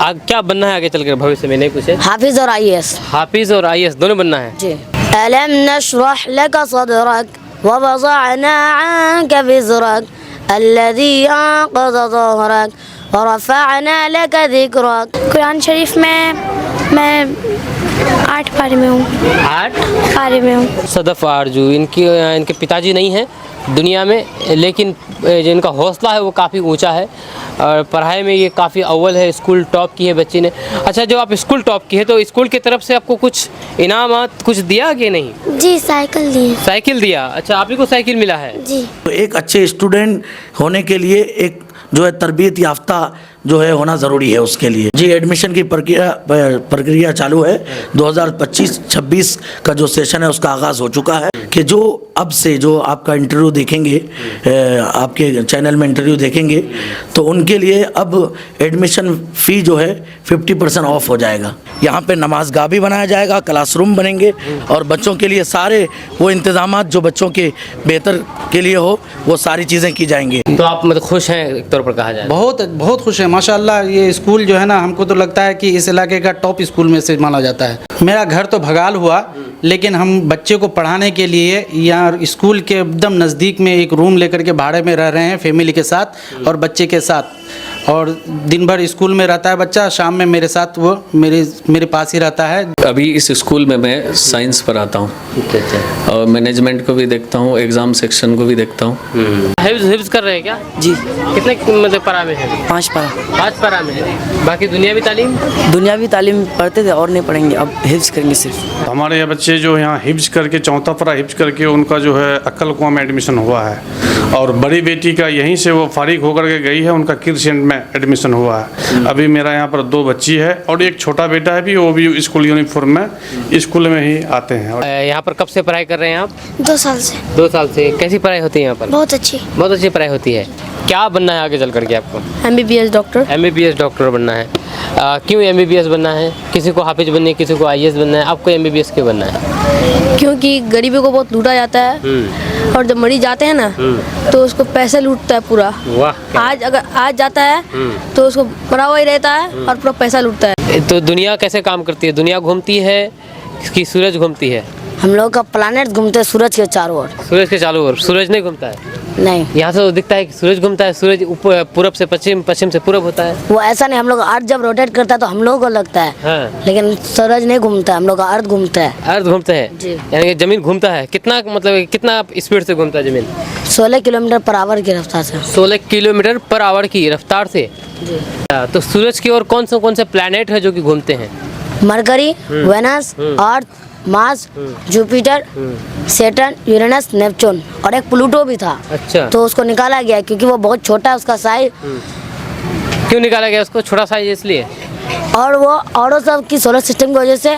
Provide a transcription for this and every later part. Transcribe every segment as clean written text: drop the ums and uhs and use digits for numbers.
क्या बनना है आगे चलकर भविष्य में, नहीं पूछे? हाफिज और आईएएस। हाफिज और आईएएस दोनों बनना है जी। अलम नशरह लक सदरक व वज़अना अन्क विज़रक अल्लज़ी अंक़ज़ ज़हरक व रफ़अना लक ज़िक्रक। कुरान शरीफ में मैं 8 पारे में हूँ। 8 पारे में हूँ। सदफ आरजू, इनके पिताजी नहीं हैं दुनिया में, लेकिन जो इनका हौसला है वो काफ़ी ऊंचा है और पढ़ाई में ये काफ़ी अव्वल है। स्कूल टॉप की है बच्ची ने। अच्छा, जो आप स्कूल टॉप की है तो स्कूल की तरफ से आपको कुछ इनामात कुछ दिया कि नहीं? जी, साइकिल दी। साइकिल दिया। अच्छा, आप ही को साइकिल मिला है? जी। एक अच्छे स्टूडेंट होने के लिए एक जो है तरबियत याफ्ता जो है होना ज़रूरी है उसके लिए। जी, एडमिशन की प्रक्रिया चालू है। 2025-26 का जो सेशन है उसका आगाज़ हो चुका है कि जो अब से जो आपका इंटरव्यू देखेंगे, आपके चैनल में इंटरव्यू देखेंगे तो उनके लिए अब एडमिशन फ़ी जो है 50% ऑफ हो जाएगा। यहाँ पे नमाज गाह भी बनाया जाएगा, क्लासरूम बनेंगे और बच्चों के लिए सारे वो इंतज़ामात जो बच्चों के बेहतर के लिए हो वो सारी चीज़ें की जाएंगी। तो आप मतलब खुश हैं एक तौर पर कहा जाए? बहुत खुश है माशाल्लाह। ये स्कूल जो है ना, हमको तो लगता है कि इस इलाके का टॉप स्कूल में से माना जाता है। मेरा घर तो भगाल हुआ, लेकिन हम बच्चे को पढ़ाने के लिए यहाँ स्कूल के एकदम नज़दीक में एक रूम लेकर के भाड़े में रह रहे हैं फैमिली के साथ और बच्चे के साथ। और दिन भर स्कूल में रहता है बच्चा, शाम में मेरे साथ वो मेरे पास ही रहता है। अभी इस स्कूल में मैं साइंस पढ़ाता हूँ और मैनेजमेंट को भी देखता हूँ, एग्ज़ाम सेक्शन को भी देखता हूँ। हिफ्ज़ कर रहे हैं क्या? जी। कितने मतलब पारा में है? 5 पारा। 5 पारा में है। बाकी दुनियावी तालीम? दुनियावी तालीम पढ़ते थे और नहीं पढ़ेंगे, अब हिफ्ज़ करेंगे सिर्फ। हमारे ये बच्चे जो यहाँ हिफ्ज़ करके 4था पारा हिफ्ज़ करके उनका जो है अक्कल कुआं में एडमिशन हुआ है। और बड़ी बेटी का यहीं से वो फारिग होकर के गई है, उनका किरसेंट में एडमिशन हुआ है। अभी मेरा यहाँ पर 2 बच्ची है और एक छोटा बेटा है भी, वो भी स्कूल यूनिफॉर्म में स्कूल में ही आते हैं। यहाँ पर कब से पढ़ाई कर रहे हैं आप? 2 साल से। 2 साल से। कैसी पढ़ाई होती है यहाँ पर? बहुत अच्छी। बहुत अच्छी पढ़ाई होती है। क्या बनना है आगे चल करके आपको? MBBS doctor. MBBS डॉक्टर बनना है। क्यों MBBS बनना है? किसी को हाफिज बनना है, किसी को IAS बनना है, आपको MBBS क्यों बनना है? क्योंकि गरीबों को बहुत लूटा जाता है और जब मरीज जाते हैं ना तो उसको पैसे लूटता है पूरा। वाह। आज जाता है तो उसको पड़ा हुआ ही रहता है और पूरा पैसा लूटता है। तो दुनिया कैसे काम करती है? दुनिया घूमती है कि सूरज घूमती है? हम लोग का प्लैनेट घूमते हैं सूरज के चारों ओर। सूरज के चारों ओर। सूरज नहीं घूमता है? नहीं। यहाँ से तो दिखता है कि सूरज घूमता है। सूरज पूरब से पश्चिम, पश्चिम से पूरब होता है। वो ऐसा नहीं, हम लोग अर्थ जब रोटेट करता है तो हम लोगों को लगता है। हाँ। लेकिन सूरज नहीं घूमता है, हम लोग का अर्थ घूमता है। अर्थ घूमता है जी। यानी कि जमीन घूमता है। कितना मतलब कितना स्पीड से घूमता है जमीन? 16 किलोमीटर पर आवर की रफ्तार से। 16 किलोमीटर पर आवर की रफ्तार से। जी। तो सूरज की और कौन से प्लैनेट है जो कि घूमते हैं? Mercury, Venus, Earth, Mars, Jupiter, Saturn, Uranus, Neptune और एक प्लूटो भी था। अच्छा। तो उसको निकाला गया क्योंकि वो बहुत छोटा है, उसका साइज। क्यों निकाला गया उसको? छोटा साइज इसलिए? और वो औरों सब की सोलर सिस्टम की वजह से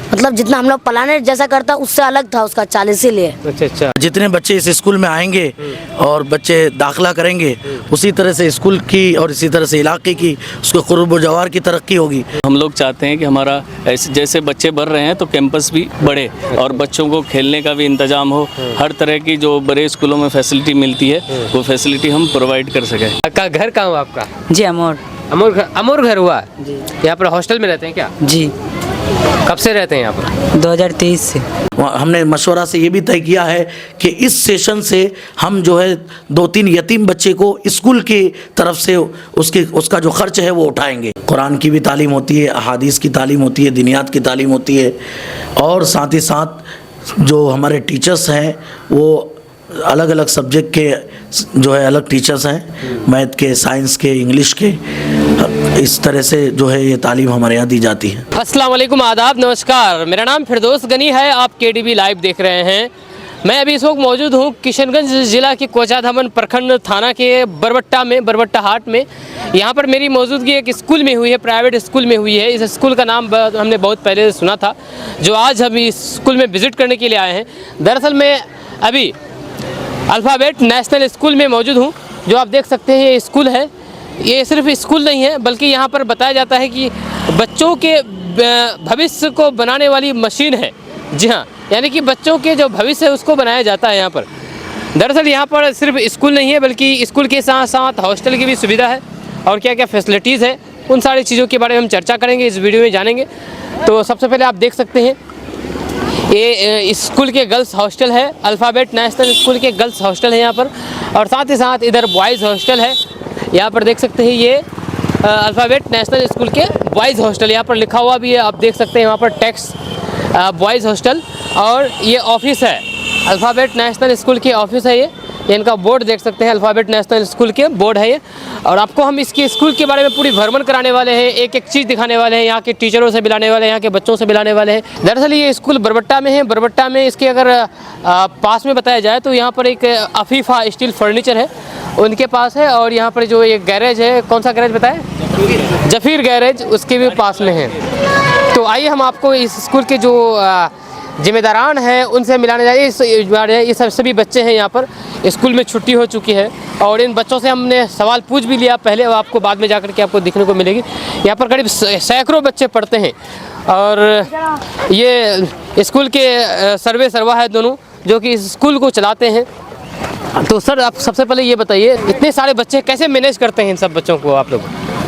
मतलब जितना हम लोग प्लैनेट जैसा करता उससे अलग था उसका चाल, इसीलिए। अच्छा। जितने बच्चे इस स्कूल में आएंगे और बच्चे दाखिला करेंगे उसी तरह से स्कूल की और इसी तरह से इलाके की उसको कुर्ब व जवार की तरक्की होगी। हम लोग चाहते हैं कि हमारा ऐसे जैसे बच्चे बढ़ रहे हैं तो कैंपस भी बढ़े और बच्चों को खेलने का भी इंतजाम हो। हर तरह की जो बड़े स्कूलों में फैसिलिटी मिलती है वो फैसिलिटी हम प्रोवाइड कर सकें। का घर कहाँ हुआ आपका? जी, अमोर। अमोर घर हुआ? यहाँ पर हॉस्टल में रहते हैं क्या? जी। कब से रहते हैं यहाँ पर? 2023 से। हमने मशवरा से ये भी तय किया है कि इस सेशन से हम जो है 2-3 यतीम बच्चे को स्कूल की तरफ से उसका जो खर्च है वो उठाएंगे। कुरान की भी तालीम होती है, अहादीस की तालीम होती है, दिनियात की तालीम होती है और साथ ही साथ जो हमारे टीचर्स हैं वो अलग अलग सब्जेक्ट के जो है अलग टीचर्स हैं, मैथ के, साइंस के, इंग्लिश के। इस तरह से जो है ये तालीम हमारे यहाँ दी जाती है। अस्सलाम वालेकुम, आदाब, नमस्कार। मेरा नाम फिरदौस गनी है। आप KDB लाइव देख रहे हैं। मैं अभी इस वक्त मौजूद हूँ किशनगंज ज़िला के कोचाधामन प्रखंड थाना के बरबट्टा हाट में। यहाँ पर मेरी मौजूदगी एक स्कूल में हुई है, प्राइवेट स्कूल में हुई है। इस स्कूल का नाम हमने बहुत पहले सुना था, जो आज हम इस स्कूल में विज़िट करने के लिए आए हैं। दरअसल मैं अभी अल्फ़ाबेट नेशनल स्कूल में मौजूद हूँ। जो आप देख सकते हैं ये स्कूल है। ये सिर्फ स्कूल नहीं है बल्कि यहाँ पर बताया जाता है कि बच्चों के भविष्य को बनाने वाली मशीन है। जी हाँ, यानी कि बच्चों के जो भविष्य है उसको बनाया जाता है यहाँ पर। दरअसल यहाँ पर सिर्फ स्कूल नहीं है बल्कि स्कूल के साथ साथ हॉस्टल की भी सुविधा है और क्या क्या फैसिलिटीज़ है उन सारी चीज़ों के बारे में हम चर्चा करेंगे, इस वीडियो में जानेंगे। तो सबसे पहले आप देख सकते हैं ये स्कूल के गर्ल्स हॉस्टल है, अल्फ़ाबेट नेशनल स्कूल के गर्ल्स हॉस्टल है यहाँ पर, और साथ ही साथ इधर बॉयज़ हॉस्टल है। यहाँ पर देख सकते हैं ये अल्फ़ाबेट नेशनल स्कूल के बॉयज़ हॉस्टल यहाँ पर लिखा हुआ भी है, आप देख सकते हैं यहाँ पर टैक्स बॉयज़ हॉस्टल। और ये ऑफिस है, अल्फ़ाबेट नेशनल स्कूल की ऑफिस है ये इनका बोर्ड देख सकते हैं, अल्फ़ाबेट नेशनल स्कूल के बोर्ड है ये। और आपको हम इसके स्कूल के बारे में पूरी भ्रमण कराने वाले हैं, एक एक चीज़ दिखाने वाले हैं, यहाँ के टीचरों से मिलाने वाले हैं, यहाँ के बच्चों से मिलाने वाले हैं। दरअसल ये स्कूल बरबट्टा में है। बरबट्टा में इसके अगर पास में बताया जाए तो यहाँ पर एक अफीफ़ा स्टील फर्नीचर है, उनके पास है। और यहाँ पर जो एक गैरेज है, कौन सा गैरेज बताएं? जफ़ीर गैरेज, उसके भी पास में है। तो आइए हम आपको इस स्कूल के जो जिम्मेदारान हैं उनसे मिलाने जाइए। ये सभी बच्चे हैं यहाँ पर, स्कूल में छुट्टी हो चुकी है और इन बच्चों से हमने सवाल पूछ भी लिया पहले, आपको बाद में जाकर के आपको दिखने को मिलेगी। यहाँ पर करीब सैकड़ों बच्चे पढ़ते हैं और ये स्कूल के सर्वे सर्वा है दोनों जो कि इस स्कूल को चलाते हैं। तो सर आप सबसे पहले ये बताइए, इतने सारे बच्चे कैसे मैनेज करते हैं इन सब बच्चों को आप लोग?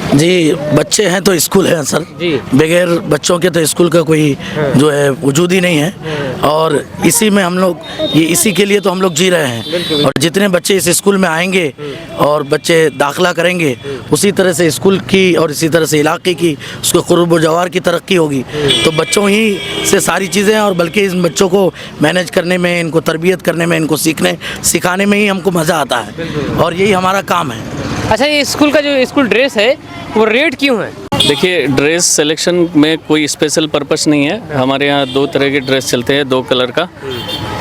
जी, बच्चे हैं तो स्कूल है सर जी। बगैर बच्चों के तो स्कूल का कोई जो है वजूद ही नहीं है। और इसी में हम लोग इसी के लिए तो हम लोग जी रहे हैं। और जितने बच्चे इस स्कूल में आएंगे और बच्चे दाखिला करेंगे, उसी तरह से स्कूल की और इसी तरह से इलाके की उसको कुर्ब व जवार की तरक्की होगी। तो बच्चों ही से सारी चीज़ें, और बल्कि इन बच्चों को मैनेज करने में, इनको तरबियत करने में, इनको सिखाने में ही हमको मज़ा आता है और यही हमारा काम है। अच्छा, ये स्कूल का जो स्कूल ड्रेस है वो रेड क्यों है? देखिए, ड्रेस सिलेक्शन में कोई स्पेशल पर्पस नहीं है। हमारे यहाँ दो तरह के ड्रेस चलते हैं, दो कलर का।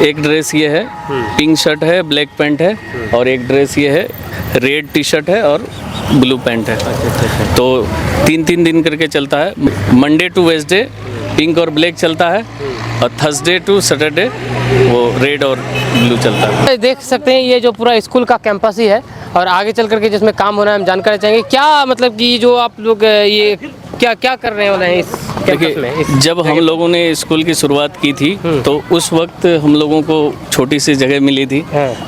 एक ड्रेस ये है, पिंक शर्ट है, ब्लैक पैंट है, और एक ड्रेस ये है, रेड टी शर्ट है और ब्लू पैंट है। तो 3-3 दिन करके चलता है। मंडे टू वेडनेसडे पिंक और ब्लैक चलता है और थर्सडे टू सैटरडे वो रेड और ब्लू चलता है। देख सकते हैं ये जो पूरा स्कूल का कैंपस ही है और आगे चल करके जिसमें काम होना है हम जानकारी चाहेंगे। क्या मतलब कि जो आप लोग ये क्या कर रहे वाले हैं इस कैंपस में? जब हम लोगों ने स्कूल की शुरुआत की थी तो उस वक्त हम लोगों को छोटी सी जगह मिली थी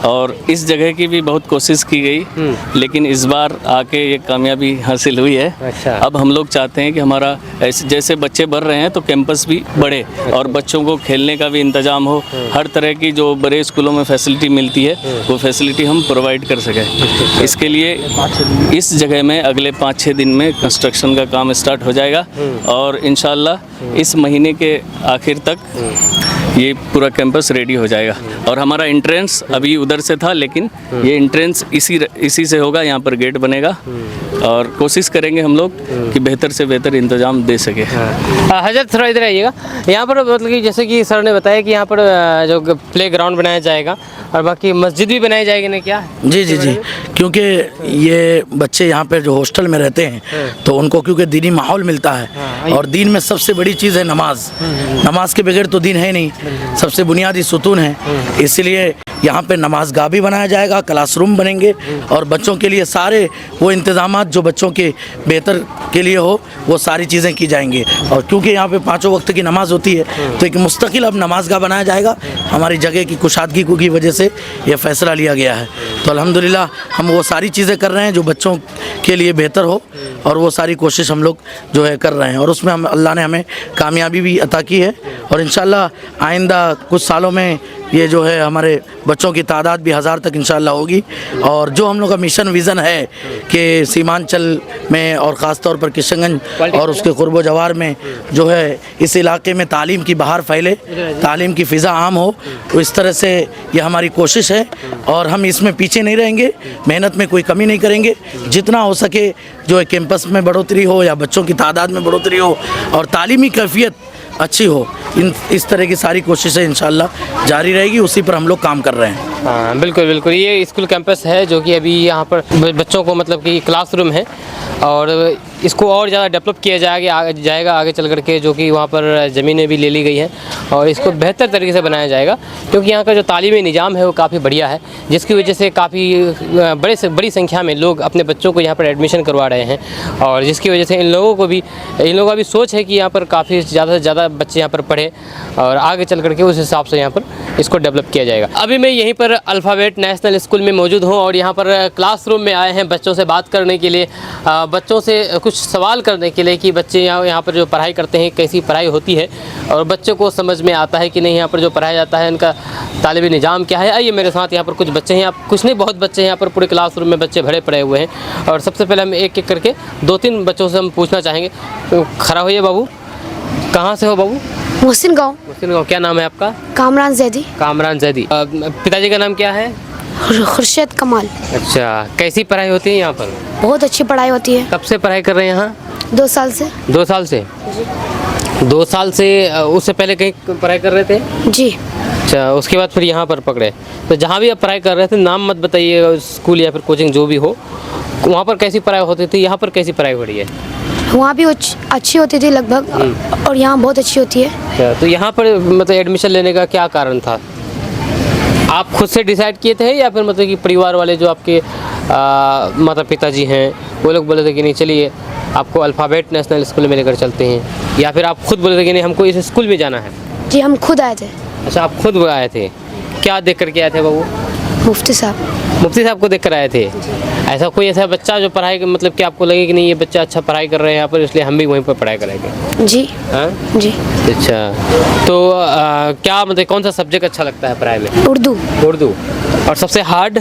और इस जगह की भी बहुत कोशिश की गई, लेकिन इस बार आके ये कामयाबी हासिल हुई है। अच्छा। अब हम लोग चाहते हैं कि हमारा ऐसे जैसे बच्चे बढ़ रहे हैं तो कैंपस भी बढ़े और बच्चों को खेलने का भी इंतजाम हो। हर तरह की जो बड़े स्कूलों में फैसिलिटी मिलती है वो फैसिलिटी हम प्रोवाइड कर सकें। इसके लिए इस जगह में अगले 5-6 दिन में कंस्ट्रक्शन का काम स्टार्ट हो जाएगा और इंशाल्लाह इस महीने के आखिर तक ये पूरा कैंपस रेडी हो जाएगा। और हमारा एंट्रेंस अभी उधर से था, लेकिन ये एंट्रेंस इसी से होगा। यहाँ पर गेट बनेगा और कोशिश करेंगे हम लोग कि बेहतर से बेहतर इंतजाम दे सके। हजरत थोड़ा इधर आइएगा। यहाँ पर मतलब कि जैसे कि सर ने बताया कि यहाँ पर जो प्ले ग्राउंड बनाया जाएगा और बाकी मस्जिद भी बनाई जाएगी ना, क्या? जी जी जी, क्योंकि ये बच्चे यहाँ पे जो हॉस्टल में रहते हैं तो उनको क्योंकि दीनी माहौल मिलता है और दीन में सबसे बड़ी चीज़ है नमाज। नमाज के बगैर तो दीन है नहीं, सबसे बुनियादी सुतून है। इसलिए यहाँ पे नमाज गाह भी बनाया जाएगा, क्लासरूम बनेंगे और बच्चों के लिए सारे वो इंतज़ामात जो बच्चों के बेहतर के लिए हो वो सारी चीज़ें की जाएंगी। और क्योंकि यहाँ पे 5 वक्त की नमाज होती है तो एक मुस्तकिल अब नमाज गाह बनाया जाएगा। हमारी जगह की कुशादगी की वजह से ये फ़ैसला लिया गया है। तो अल्हम्दुलिल्लाह हम वो सारी चीज़ें कर रहे हैं जो बच्चों के लिए बेहतर हो और वो सारी कोशिश हम लोग जो है कर रहे हैं और उसमें हम अल्लाह ने हमें कामयाबी भी अता की है। और इंशाल्लाह आइंदा कुछ सालों में ये जो है हमारे बच्चों की तादाद भी 1000 तक इंशाल्लाह होगी। और जो हम लोग का मिशन विज़न है कि सीमांचल में और ख़ास तौर पर किशनगंज और उसके कुर्ब जवार में जो है इस इलाके में तालीम की बहार फैले, तालीम की फ़िज़ा आम हो, तो इस तरह से ये हमारी कोशिश है और हम इसमें पीछे नहीं रहेंगे, मेहनत में कोई कमी नहीं करेंगे। जितना हो सके जो है कैंपस में बढ़ोतरी हो या बच्चों की तादाद में बढ़ोतरी हो और तालीमी कैफियत अच्छी हो, इस तरह की सारी कोशिशें इंशाल्लाह जारी रहेगी। उसी पर हम लोग काम कर रहे हैं। हाँ बिल्कुल बिल्कुल, ये स्कूल कैंपस है जो कि अभी यहाँ पर बच्चों को मतलब कि क्लासरूम है और इसको और ज़्यादा डेवलप किया जाएगा आगे चल करके, जो कि वहाँ पर ज़मीनें भी ले ली गई हैं और इसको बेहतर तरीके से बनाया जाएगा क्योंकि यहाँ का जो तालीमी निज़ाम है वो काफ़ी बढ़िया है, जिसकी वजह से काफ़ी बड़ी संख्या में लोग अपने बच्चों को यहाँ पर एडमिशन करवा रहे हैं और जिसकी वजह से इन लोगों का भी सोच है कि यहाँ पर काफ़ी ज़्यादा से ज़्यादा बच्चे यहाँ पर पढ़े और आगे चल करके उस हिसाब से यहाँ पर इसको डेवलप किया जाएगा। अभी मैं यहीं पर अल्फ़ाबेट नेशनल स्कूल में मौजूद हूँ और यहाँ पर क्लासरूम में आए हैं बच्चों से बात करने के लिए, बच्चों से कुछ सवाल करने के लिए कि बच्चे यहाँ पर जो पढ़ाई करते हैं कैसी पढ़ाई होती है और बच्चों को समझ में आता है कि नहीं, यहाँ पर जो पढ़ाया जाता है इनका तालिबी निज़ाम क्या है। आइए मेरे साथ यहाँ पर कुछ बच्चे हैं, आप कुछ नहीं बहुत बच्चे हैं यहाँ पर, पूरे क्लासरूम में बच्चे भरे पड़े हुए हैं। और सबसे पहले हम एक एक करके 2-3 बच्चों से हम पूछना चाहेंगे। तो खड़ा होइए बाबू, कहाँ से हो बाबू? मोहसिन गाँव। मुस्लिम गाँव। क्या नाम है आपका? कामरान जैदी। कामरान जैदी। पिताजी का नाम क्या है? खुर्शीद कमाल। अच्छा, कैसी पढ़ाई होती है यहाँ पर? बहुत अच्छी पढ़ाई होती है। कब से पढ़ाई कर रहे हैं यहाँ? 2 साल से। 2 साल से? 2 साल से उससे पहले कहीं पढ़ाई कर रहे थे? जी। अच्छा, उसके बाद फिर यहाँ पर पकड़े। तो जहाँ भी आप पढ़ाई कर रहे थे नाम मत बताइएगा, स्कूल या फिर कोचिंग जो भी हो, वहाँ पर कैसी पढ़ाई होती थी, यहाँ पर कैसी पढ़ाई हो रही है? वहाँ भी अच्छी होती थी लगभग, और यहाँ बहुत अच्छी होती है। अच्छा, तो यहाँ पर मतलब एडमिशन लेने का क्या कारण था? आप खुद से डिसाइड किए थे या फिर मतलब कि परिवार वाले जो आपके माता पिताजी हैं वो लोग बोले थे कि नहीं चलिए आपको अल्फ़ाबेट नेशनल स्कूल में लेकर चलते हैं, या फिर आप खुद बोले थे कि नहीं हमको इस स्कूल में जाना है? जी, हम खुद आए थे। अच्छा, आप खुद आए थे। क्या देख कर के आए थे बाबू? मुफ्ती साहब। मुफ्ती साहब को देख कर आए थे। ऐसा कोई ऐसा बच्चा जो पढ़ाई मतलब कि आपको लगे कि नहीं ये बच्चा अच्छा पढ़ाई कर रहे हैं यहाँ पर, इसलिए हम भी वहीं पर पढ़ाई कराएंगे? जी। हाँ जी। अच्छा, तो क्या मतलब कौन सा सब्जेक्ट अच्छा लगता है पढ़ाई में? उर्दू। उर्दू। और सबसे हार्ड?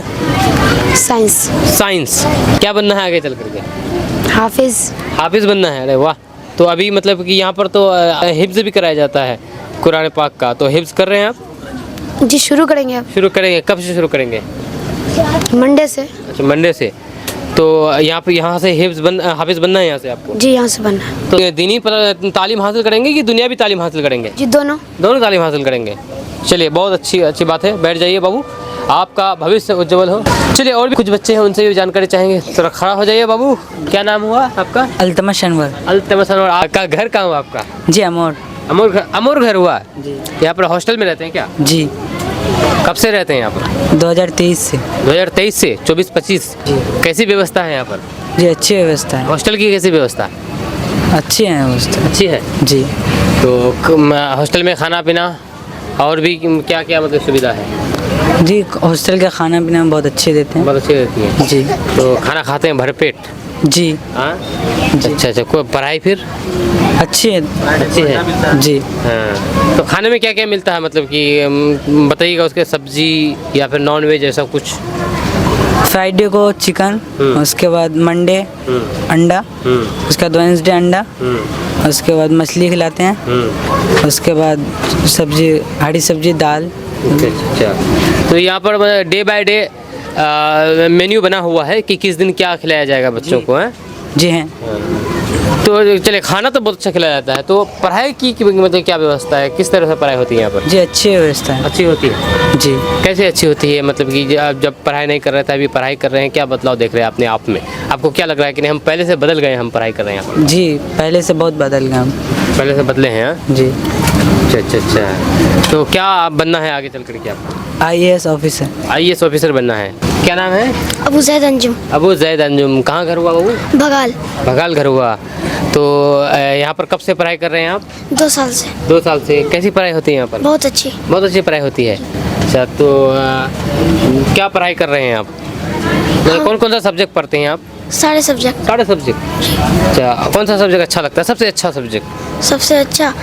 साइंस। साइंस। क्या बनना है आगे चल करके? हाफिज। हाफिज़ बनना है? अरे वाह। तो अभी मतलब कि यहाँ पर तो हिफ्ज़ भी कराया जाता है कुरान पाक का, तो हिफ्ज़ कर रहे हैं आप? जी, शुरू करेंगे अब। शुरू करेंगे? कब से शुरू करेंगे? मंडे से। अच्छा, मंडे से। तो यहाँ से हाफिज़ बनना है यहाँ से आपको? जी, यहाँ से बनना है। तो दीनी तालीम हासिल करेंगे कि दुनियावी तालीम हासिल करेंगे? जी, दोनों तालीम हासिल करेंगे। चलिए, बहुत अच्छी बात है। बैठ जाइए बाबू, आपका भविष्य उज्जवल हो। चलिए, और भी कुछ बच्चे हैं उनसे भी जानकारी चाहेंगे। थोड़ा खड़ा हो जाइए बाबू। क्या नाम हुआ आपका? अल्तमश अनवर। अल्तमश अनवर। आपका घर कहाँ हुआ आपका? जी, अमोर। अमोर घर हुआ जी। यहाँ पर हॉस्टल में रहते हैं क्या? जी। कब से रहते हैं यहाँ पर? 2023 से। 2023 से 24-25? कैसी व्यवस्था है यहाँ पर? जी, अच्छी व्यवस्था है। हॉस्टल की कैसी व्यवस्था? अच्छी है व्यवस्था। अच्छी है जी। तो हॉस्टल में खाना पीना और भी क्या क्या मतलब सुविधा है? जी, हॉस्टल का खाना पीना बहुत अच्छे देते हैं। बहुत अच्छी रहती है जी। तो खाना खाते हैं भरपेट? जी। हाँ। अच्छा, कोई पढ़ाई फिर अच्छी है। अच्छी है जी। हाँ। तो खाने में क्या क्या मिलता है, मतलब कि बताइएगा उसके, सब्जी या फिर नॉन वेज ऐसा कुछ? फ्राइडे को चिकन, उसके बाद मंडे अंडा, उसके बाद वेडनेसडे अंडा, उसके बाद मछली खिलाते हैं, उसके बाद सब्जी, हरी सब्जी, दाल। अच्छा, तो यहाँ per day by day menu बना हुआ है कि किस दिन क्या खिलाया जाएगा बच्चों को? है जी हैं। तो चले, खाना तो बहुत अच्छा खिलाया जाता है, तो पढ़ाई की मतलब क्या व्यवस्था है, किस तरह से पढ़ाई होती है यहाँ पर? जी, अच्छी व्यवस्था है। अच्छी होती है जी। कैसे अच्छी होती है, मतलब कि आप जब पढ़ाई नहीं कर रहे थे अभी पढ़ाई कर रहे हैं, क्या बदलाव देख रहे हैं अपने आप में? आपको क्या लग रहा है कि नहीं हम पहले से बदल गए, हम पढ़ाई कर रहे हैं यहाँ पर? जी, पहले से बहुत बदल गए हम। पहले से बदले हैं? हाँ जी। अच्छा। तो क्या आप बनना है आगे चल कर के आपको? IAS officer. IAS ऑफिसर बनना है। क्या नाम है? अबू जैद अंजुम। अबू जैद अंजुम। कहाँ घर हुआ बाबू? बगाल। बगाल घर हुआ। तो यहाँ पर कब से पढ़ाई कर रहे हैं आप? 2 साल से। 2 साल से। कैसी पढ़ाई होती है यहाँ पर? बहुत अच्छी। बहुत अच्छी पढ़ाई होती है। अच्छा, तो क्या पढ़ाई कर रहे हैं आप? कौन कौन सा सब्जेक्ट पढ़ते हैं आप? सारे सब्जेक्ट। सारे सब्जेक्ट। अच्छा, कौन सा सब्जेक्ट अच्छा लगता है, सबसे अच्छा सब्जेक्ट? सबसे अच्छा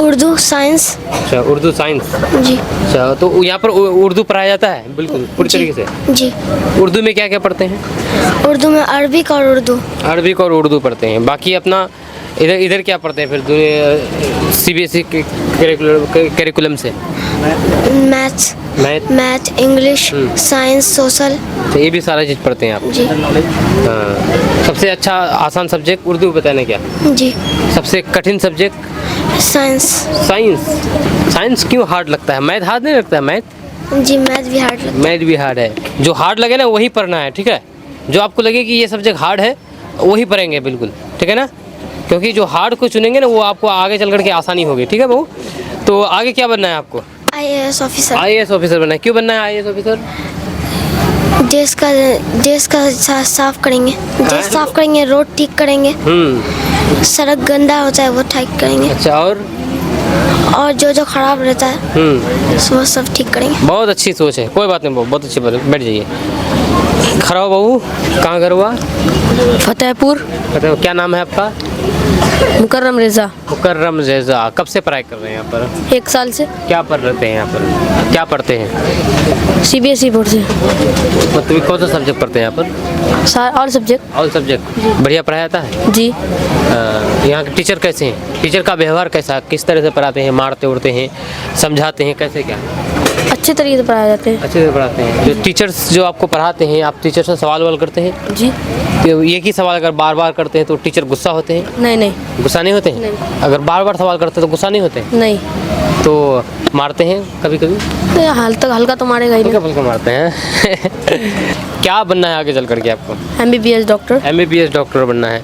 उर्दू, साइंस। अच्छा, उर्दू, साइंस। जी। अच्छा, तो यहाँ पर उर्दू पढ़ाया जाता है बिल्कुल पूरी तरीके से? जी। उर्दू में क्या क्या पढ़ते हैं? उर्दू में अरबिक और उर्दू। अरबिक और उर्दू पढ़ते हैं। बाकी अपना इधर क्या पढ़ते हैं फिर CBSE के करिकुलम से? Math, English, science, social. तो ये भी सारा चीज़ पढ़ते हैं आप? जी। हाँ। सबसे अच्छा आसान सब्जेक्ट उर्दू बताने क्या? जी। सबसे कठिन सब्जेक्ट? साइंस। साइंस क्यों हार्ड लगता है? मैथ हार्ड नहीं लगता है? जी, मैथ भी हार्ड लगता है। मैथ भी हार्ड है। जो हार्ड लगे ना वही पढ़ना है, ठीक है? जो आपको लगे कि ये सब्जेक्ट हार्ड है वही पढ़ेंगे बिल्कुल, ठीक है ना? क्योंकि जो हार्ड को चुनेंगे ना वो आपको आगे चल कर के आसानी होगी, ठीक है बहू? तो आगे क्या बनना है आपको? IAS officer. IAS ऑफिसर बनना है। क्यों बनना है IAS ऑफिसर? देश का साफ करेंगे, देश साफ करेंगे, रोड ठीक करेंगे, सड़क गंदा होता है वो ठीक करेंगे। अच्छा, और जो खराब रहता है वो सब ठीक करेंगे। बहुत अच्छी सोच है। कोई बात नहीं, बहुत अच्छी बात है। बैठ जाइए। खड़ा हो बाबू, कहाँ घर हुआ? फतेहपुर। क्या नाम है आपका? मुकर्रम रेजा। मुकर्रम रेजा। कब से पढ़ाई कर रहे हैं यहाँ पर? 1 साल से। क्या पढ़ रहे हैं यहाँ पर? क्या पढ़ते हैं? CBSE बोर्ड से। मतलब कौन सा सब्जेक्ट पढ़ते हैं यहाँ पर? All subject. All subject. बढ़िया पढ़ाया जाता है जी। यहाँ के टीचर कैसे हैं? टीचर का व्यवहार कैसा, किस तरह से पढ़ाते हैं? मारते उड़ते हैं, समझाते हैं, कैसे क्या? अच्छे तरीके से पढ़ाए जाते हैं। अच्छे से पढ़ाते हैं। जो टीचर्स जो आपको पढ़ाते हैं, आप टीचर से सवाल वाल करते हैं? जी। तो एक ही सवाल अगर बार बार करते हैं तो टीचर गुस्सा होते हैं? नहीं नहीं। गुस्सा नहीं होते हैं? नहीं। अगर बार बार सवाल करते हैं तो गुस्सा नहीं होते हैं? नहीं। तो मारते हैं कभी कभी? नहीं, हल्का तो मारेगा ही नहीं। हल्का फुल्का मारते हैं। क्या बनना है आगे चल करके आपको? MBBS doctor. MBBS डॉक्टर बनना है।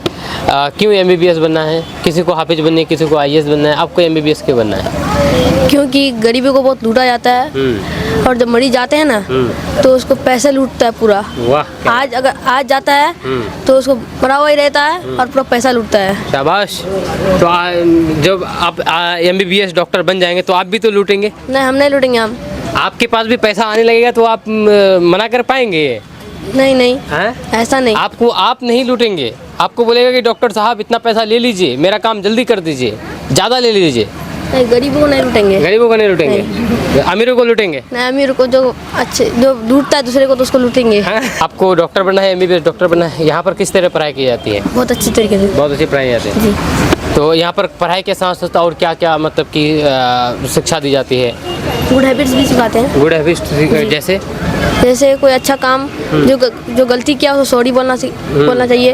क्यों MBBS बनना है? किसी को हाफिज बनना है, किसी को IAS बनना है, आपको MBBS क्यों बनना है? क्योंकि गरीबों को बहुत लूटा जाता है और जब मरीज जाते हैं ना तो उसको पैसे लूटता है पूरा। वाह। आज जाता है तो उसको मरा हुआ ही रहता है और पूरा पैसा लूटता है। शाबाश। तो जब आप MBBS डॉक्टर बन जाएंगे तो आप भी तो लूटेंगे? नहीं, हम नहीं लूटेंगे। हम आपके पास भी पैसा आने लगेगा तो आप मना कर पाएंगे? नहीं नहीं, हैं? ऐसा नहीं। आप नहीं लूटेंगे। आपको बोलेगा कि डॉक्टर साहब इतना पैसा ले लीजिए, मेरा काम जल्दी कर दीजिए, ज़्यादा ले लीजिए। नहीं, गरीबों को नहीं लूटेंगे। गरीबों को नहीं लूटेंगे, अमीरों को लूटेंगे। नहीं, अमीर को जो लूटता है दूसरे को तो उसको लूटेंगे। आपको डॉक्टर बनना है, MBBS डॉक्टर बनना है। यहाँ पर किस तरह पढ़ाई की जाती है? बहुत अच्छी तरीके से। बहुत अच्छी पढ़ाई जाती है। जी। तो यहाँ पर पढ़ाई के साथ साथ और क्या क्या मतलब कि शिक्षा दी जाती है? गुड हैबिट्स भी सिखाते हैं। गुड हैबिट्स जैसे कोई अच्छा काम जो गलती किया उसको सॉरी बोलना चाहिए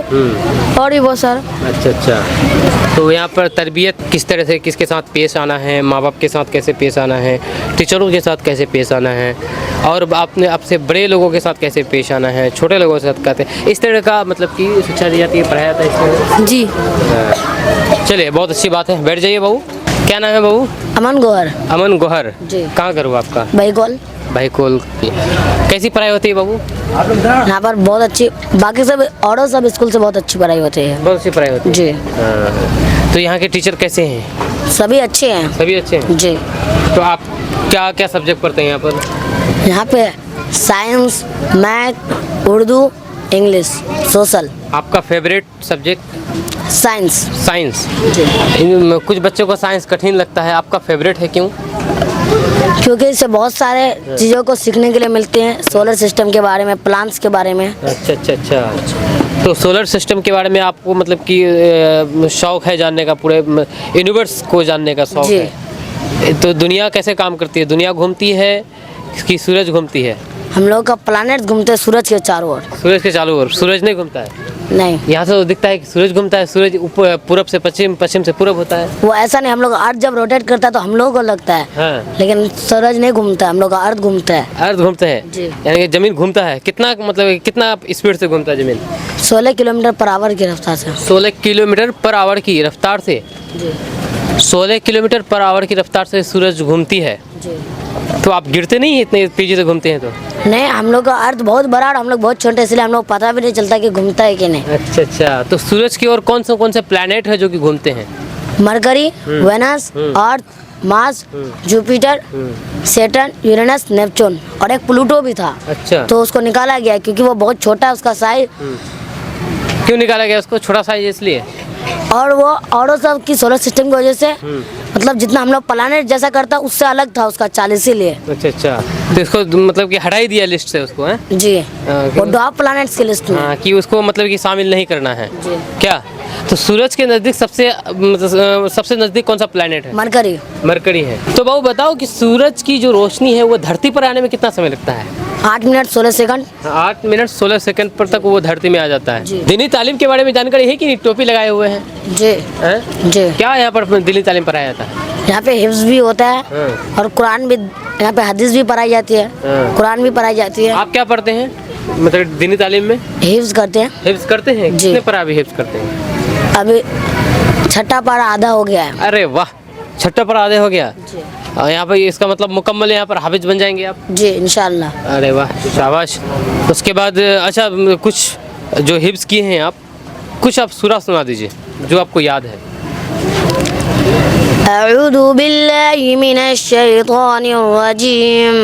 और भी बहुत सारा। अच्छा। तो यहाँ पर तरबियत किस तरह से, किसके साथ पेश आना है, माँ बाप के साथ कैसे पेश आना है, टीचरों के साथ कैसे पेश आना है और आपने आपसे बड़े लोगों के साथ कैसे पेश आना है, छोटे लोगों के साथ कहते हैं, इस तरह का मतलब कि शिक्षा दी जाती है, पढ़ाया जाता है इस तरह? जी। चलिए, बहुत अच्छी बात है। बैठ जाइए बाबू। क्या नाम है बाबू? अमन गोहर। अमन गोहर। जी। कहाँ घर हुआ आपका? भाईगोल। भाईकोल। कैसी पढ़ाई होती है बाबू? यहाँ पर बहुत अच्छी, बाकी सब और सब स्कूल से बहुत अच्छी पढ़ाई होती है। बहुत अच्छी पढ़ाई होती है। जी। तो यहाँ के टीचर कैसे हैं? सभी अच्छे हैं। सभी अच्छे हैं? जी। तो आप क्या क्या सब्जेक्ट पढ़ते हैं यहाँ पर? यहाँ पे science, math, Urdu, English, social. आपका फेवरेट सब्जेक्ट? साइंस। साइंस। कुछ बच्चों को साइंस कठिन लगता है, आपका फेवरेट है क्यों? क्योंकि इससे बहुत सारे चीज़ों को सीखने के लिए मिलते हैं, सोलर सिस्टम के बारे में, प्लांट्स के बारे में। अच्छा। तो सोलर सिस्टम के बारे में आपको मतलब कि शौक है जानने का, पूरे यूनिवर्स को जानने का शौक है? तो दुनिया कैसे काम करती है? दुनिया घूमती है कि सूरज घूमती है? हम लोग का प्लैनेट घूमते हैं सूरज के चारों ओर। सूरज के चारों ओर? सूरज नहीं घूमता है? नहीं। यहाँ से तो दिखता है कि सूरज घूमता है, सूरज पूरब से पश्चिम, पश्चिम से पूरब होता है। वो ऐसा नहीं, हम लोग अर्थ जब रोटेट करता है तो हम लोगों को लगता है। हाँ। लेकिन सूरज नहीं घूमता है, हम लोग का अर्थ घूमता है। अर्थ घूमता है? जी। यानी कि जमीन घूमता है। कितना मतलब कितना स्पीड से घूमता है जमीन? 16 किलोमीटर पर आवर की रफ्तार से। 16 किलोमीटर पर आवर की रफ्तार से? जी। 16 किलोमीटर पर आवर की रफ्तार से सूरज घूमती है। जी। तो आप गिरते नहीं इतने तेजी से घूमते हैं तो? नहीं, हम लोग का अर्थ बहुत बड़ा और हम लोग बहुत छोटे, इसलिए हम लोग पता भी नहीं चलता कि घूमता है कि नहीं। अच्छा। तो सूरज की ओर कौन से प्लैनेट है जो कि घूमते हैं? Mercury, Venus, Earth, Mars, Jupiter, Saturn, Uranus, Neptune और एक प्लूटो भी था। अच्छा। तो उसको निकाला गया क्योंकि वो बहुत छोटा है, उसका साइज। क्यों निकाला गया उसको? छोटा साइज इसलिए? और वो और सब की सोलर सिस्टम की वजह से मतलब जितना हम लोग प्लैनेट जैसा करता उससे अलग था उसका चाल, इसीलिए। अच्छा। तो इसको मतलब कि हटा ही दिया लिस्ट से उसको, हैं? जी। वो डॉग प्लैनेट्स की लिस्ट में। हाँ, कि उसको मतलब कि शामिल नहीं करना है। जी। क्या? तो सूरज के नज़दीक सबसे नज़दीक कौन सा प्लैनेट है? मरकरी। मरकरी है। तो बाबू बताओ कि सूरज की जो रोशनी है वो धरती पर आने में कितना समय लगता है? 8 मिनट 16 सेकंड। 8 मिनट 16 सेकंड पर तक वो धरती में आ जाता है। जी। दीनी तालीम के बारे में जानकारी है कि नहीं? टोपी लगाए हुए हैं? जी। हैं? जी। क्या यहाँ पर दीनी तालीम पढ़ाया जाता है? यहाँ पे हिफ्ज भी होता है हाँ। और कुरान भी, यहाँ पे हदीस भी पढ़ाई जाती है। हाँ। कुरान भी पढ़ाई जाती है। आप क्या पढ़ते हैं मतलब दीनी तालीम में? हिफ्ज करते हैं। हिफ्ज करते हैं? जी। कितने पारा अभी हिफ्ज करते हैं? अभी 6ठा पारा आधा हो गया है। अरे वाह, 6ठा पारा आधे हो गया। और यहाँ पर इसका मतलब मुकम्मल यहाँ पर हाफिज बन जाएंगे आप? जी, इंशाल्लाह। अरे वाह, शाबाश। उसके बाद अच्छा, कुछ जो हिफ्ज किए हैं आप, कुछ आप सूरा सुना दीजिए जो आपको याद है। अऊज़ु बिल्लाहि मिनश शैतानिर रजीम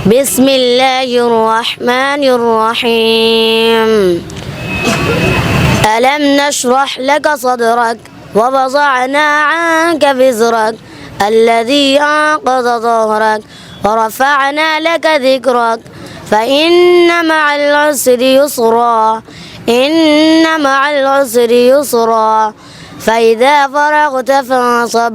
बिस्मिल्लाहिर्रहमानिर्रहीम अलम नशरह लक सदरक ववज़अना अन्का विज़रक अल्लज़ी अंक़ज़ ज़हरक वरफ़अना लक ज़िक्रक फ़इन्न मअल उसरि युस्रा इन्न मअल उसरि युस्रा फ़इज़ा फ़रग़त फ़ंसब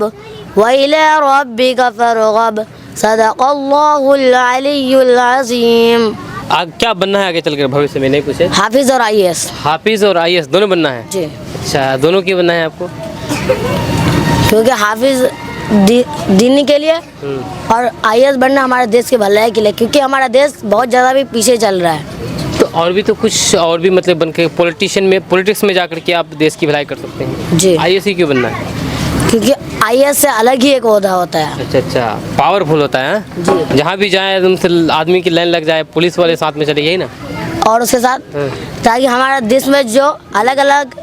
वइला रब्बिका फ़रग़ब सदक़ल्लाहुल अलियुल अज़ीम। आग क्या बनना है आगे चलकर भविष्य में, नहीं पूछे? हाफिज़ और आईएएस। हाफिज़ और आईएएस दोनों बनना है? जी। अच्छा, दोनों क्यों बनना है आपको? क्योंकि हाफिज़ दीनी के लिए और आईएएस बनना हमारे देश के भलाई के लिए, क्योंकि हमारा देश बहुत ज़्यादा भी पीछे चल रहा है। तो और भी तो कुछ और भी मतलब बन के पॉलिटिक्स में जाकर के आप देश की भलाई कर सकते हैं। जी। आईएएस ही क्यों बनना है? क्योंकि आईएएस से अलग ही एक ओहदा होता है। अच्छा अच्छा, पावरफुल होता है। जी। जहाँ भी जाए तुमसे आदमी की लाइन लग जाए, पुलिस वाले साथ में चले, यही ना? और उसके साथ ताकि हमारा देश में जो अलग अलग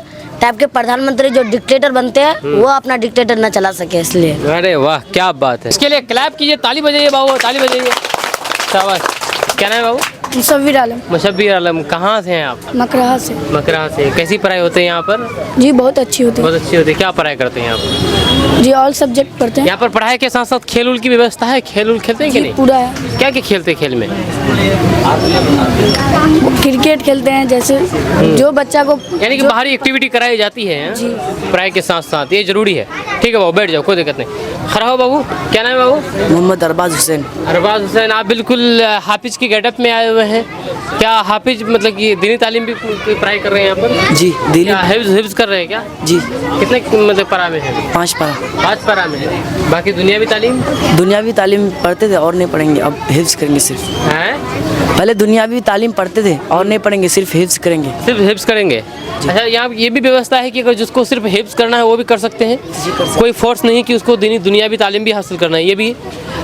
टाइप के प्रधानमंत्री जो डिक्टेटर बनते हैं वो अपना डिक्टेटर न चला सके, इसलिए। अरे वाह, क्या बात है। इसके लिए क्लैप कीजिए, ताली बजाइए बाबू, ताली बजाइए। शाबाश। क्या नाम है बाबू? मुशव्विर आलम। मुशव्विर आलम। कहाँ से हैं आप? मकराहा से। मकराहा से। कैसी पढ़ाई होती है यहाँ पर? जी बहुत अच्छी होती बहुत अच्छी होती है। क्या पढ़ाई करते हैं आप? है जी, ऑल सब्जेक्ट पढ़ते हैं। यहाँ पर पढ़ाई के साथ साथ खेल उल की व्यवस्था है? खेल उल खेलते हैं कि जी नहीं? पूरा है। क्या क्या खेलते हैं खेल में? क्रिकेट खेलते हैं, जैसे जो बच्चा को यानी कि बाहरी एक्टिविटी कराई जाती है जी। पढ़ाई के साथ साथ, ये जरूरी है। ठीक है बाबू, बैठ जाओ, कोई दिक्कत नहीं। खड़ा हो बाबू। क्या नाम है बाबू? मोहम्मद अरबाज हुसैन। अरबाज हुसैन। आप बिल्कुल हाफिज की गेटअप में आए हुए हैं। क्या हाफिज मतलब कि दीनी तालीम भी की पढ़ाई कर रहे हैं यहाँ पर? जी दीनी। क्या हिफ्ज कर रहे हैं क्या? जी। कितने मतलब पारा में है? 5 पारा। 5 पारा में है। बाकी दुनियावी तालीम दुनियावी तालीम पढ़ते थे और नहीं पढ़ेंगे, अब हिफ्ज करेंगे सिर्फ। है? पहले दुनियावी तालीम पढ़ते थे और नहीं पढ़ेंगे, सिर्फ हिफ्ज करेंगे। सिर्फ हिफ्ज करेंगे। अच्छा, यहाँ ये भी व्यवस्था है कि अगर जिसको सिर्फ हिफ्ज करना है वो भी कर सकते हैं? कोई फोर्स नहीं कि उसको दुनियावी तालीम भी हासिल करना है, ये भी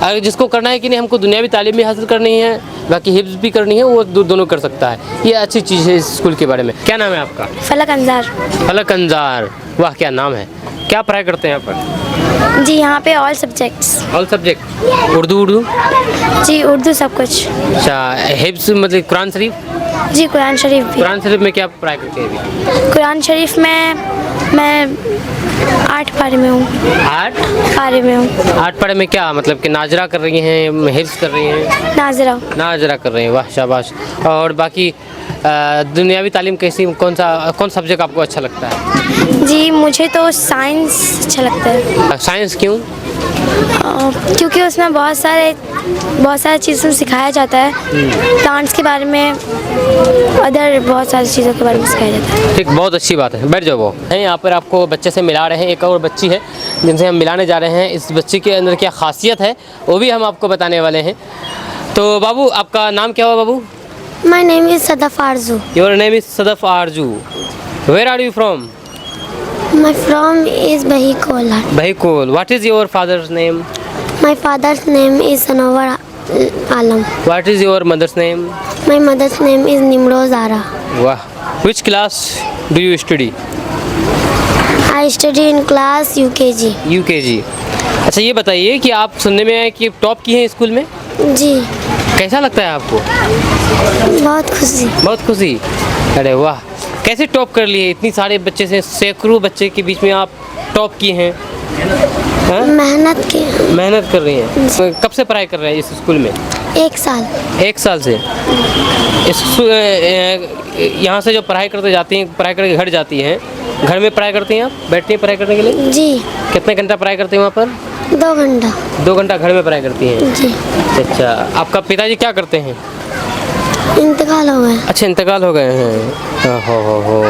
अगर जिसको करना है कि नहीं हमको दुनियावी तालीम भी हासिल करनी है, बाकी हिफ्ज भी करनी है, वो दोनों कर सकता है। ये अच्छी चीज़ है इस स्कूल के बारे में। क्या नाम है आपका? फलक अंजार। फलक अंजार। वाह, क्या नाम है। क्या पढ़ाई करते हैं यहाँ पर? जी यहाँ पे all subjects. All subject. Urdu? जी उर्दू सब कुछ। अच्छा, हिफ्ज मतलब कुरान शरीफ? जी कुरान शरीफ भी। कुरान शरीफ में क्या पढ़ाई करते हैं अभी? कुरान शरीफ में मैं 8 पारे में हूँ। 8 पारे में हूँ। 8 पारे में क्या मतलब कि नाजरा कर रही हैं, हिफ्ज कर रही हैं? नाजरा। नाजरा कर रही हैं। वाह, शाबाश। और बाकी दुनियावी तालीम कैसी, कौन सब्जेक्ट आपको अच्छा लगता है? जी मुझे तो साइंस अच्छा लगता है। साइंस क्यों? क्योंकि उसमें बहुत सारे चीज़ों सिखाया जाता है, प्लांट्स के बारे में, अदर बहुत सारी चीज़ों के बारे में सिखाया जाता है। ठीक, बहुत अच्छी बात है। बैठ जाओ। वो है यहाँ पर आपको बच्चे से मिला रहे हैं। एक और बच्ची है जिनसे हम मिलाने जा रहे हैं। इस बच्ची के अंदर क्या खासियत है वो भी हम आपको बताने वाले हैं। तो बाबू, आपका नाम क्या हुआ बाबू? My name is Sadaf Arzu. Your name is Sadaf Arju. Where are you from? My from is Bahikola. Bahikol. What is your father's name? My father's name is Sanawar Alam. What is your mother's name? My mother's name is Nimroz Ara. Wow. Which class do you study? I study in class UKG. UKG. अच्छा, ये बताइए कि आप सुनने में आए कि top की हैं स्कूल में? जी कैसा लगता है आपको? बहुत खुशी। बहुत खुशी। अरे वाह, कैसे टॉप कर लिए? इतनी सारे बच्चे से, सैकड़ों बच्चे के बीच में आप टॉप किए हैं। हाँ? मेहनत कर रही हैं। कब से पढ़ाई कर रहे हैं इस स्कूल में? 1 साल। 1 साल से। यहाँ से जो पढ़ाई करते जाती हैं, पढ़ाई करके घर जाती हैं, घर में पढ़ाई करती हैं आप? बैठती हैं पढ़ाई करने के लिए? जी। कितने घंटा पढ़ाई करते हैं वहाँ पर? 2 घंटा। 2 घंटा घर में पढ़ाई करती हैं? जी। अच्छा, आपका पिताजी क्या करते हैं? इंतकाल हो गए। अच्छा, इंतकाल हो गए हैं। हो।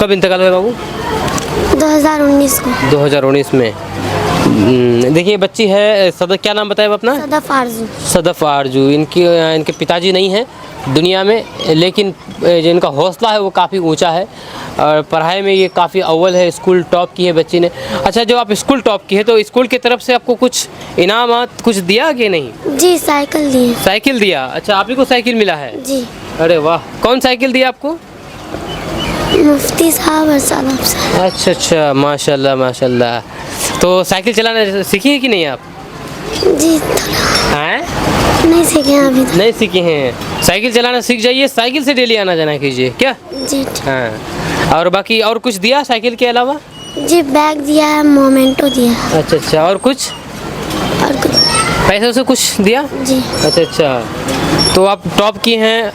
कब इंतकाल हुआ बाबू? 2019 को। 2019 में। देखिए, बच्ची है क्या नाम बताया अपना? सदफ आरजू। सदफ आरजू। इनके पिताजी नहीं हैं दुनिया में, लेकिन जो इनका हौसला है वो काफ़ी ऊंचा है और पढ़ाई में ये काफ़ी अव्वल है। स्कूल टॉप की है बच्ची ने। अच्छा, जब आप स्कूल टॉप की है तो स्कूल की तरफ से आपको कुछ इनामात कुछ दिया कि नहीं? जी साइकिल दिए। साइकिल दिया? अच्छा, आप ही को साइकिल मिला है? जी। अरे वाह, कौन साइकिल दिया आपको? मुफ्ती साहब और साहब साहब। अच्छा, माशाल्लाह माशाल्लाह। तो साइकिल चलाना सीखी है कि नहीं आप? जी थोड़ा। हैं? नहीं सीखे हैं अभी नहीं सीखे हैं। साइकिल चलाना सीख जाइए, साइकिल से डेली आना जाना कीजिए क्या? जी हाँ, और बाकी और कुछ दिया साइकिल के अलावा? जी बैग दिया है, मोमेंटो दिया है अच्छा अच्छा, और कुछ और कुछ पैसे से कुछ दिया? जी अच्छा अच्छा, तो आप टॉप की हैं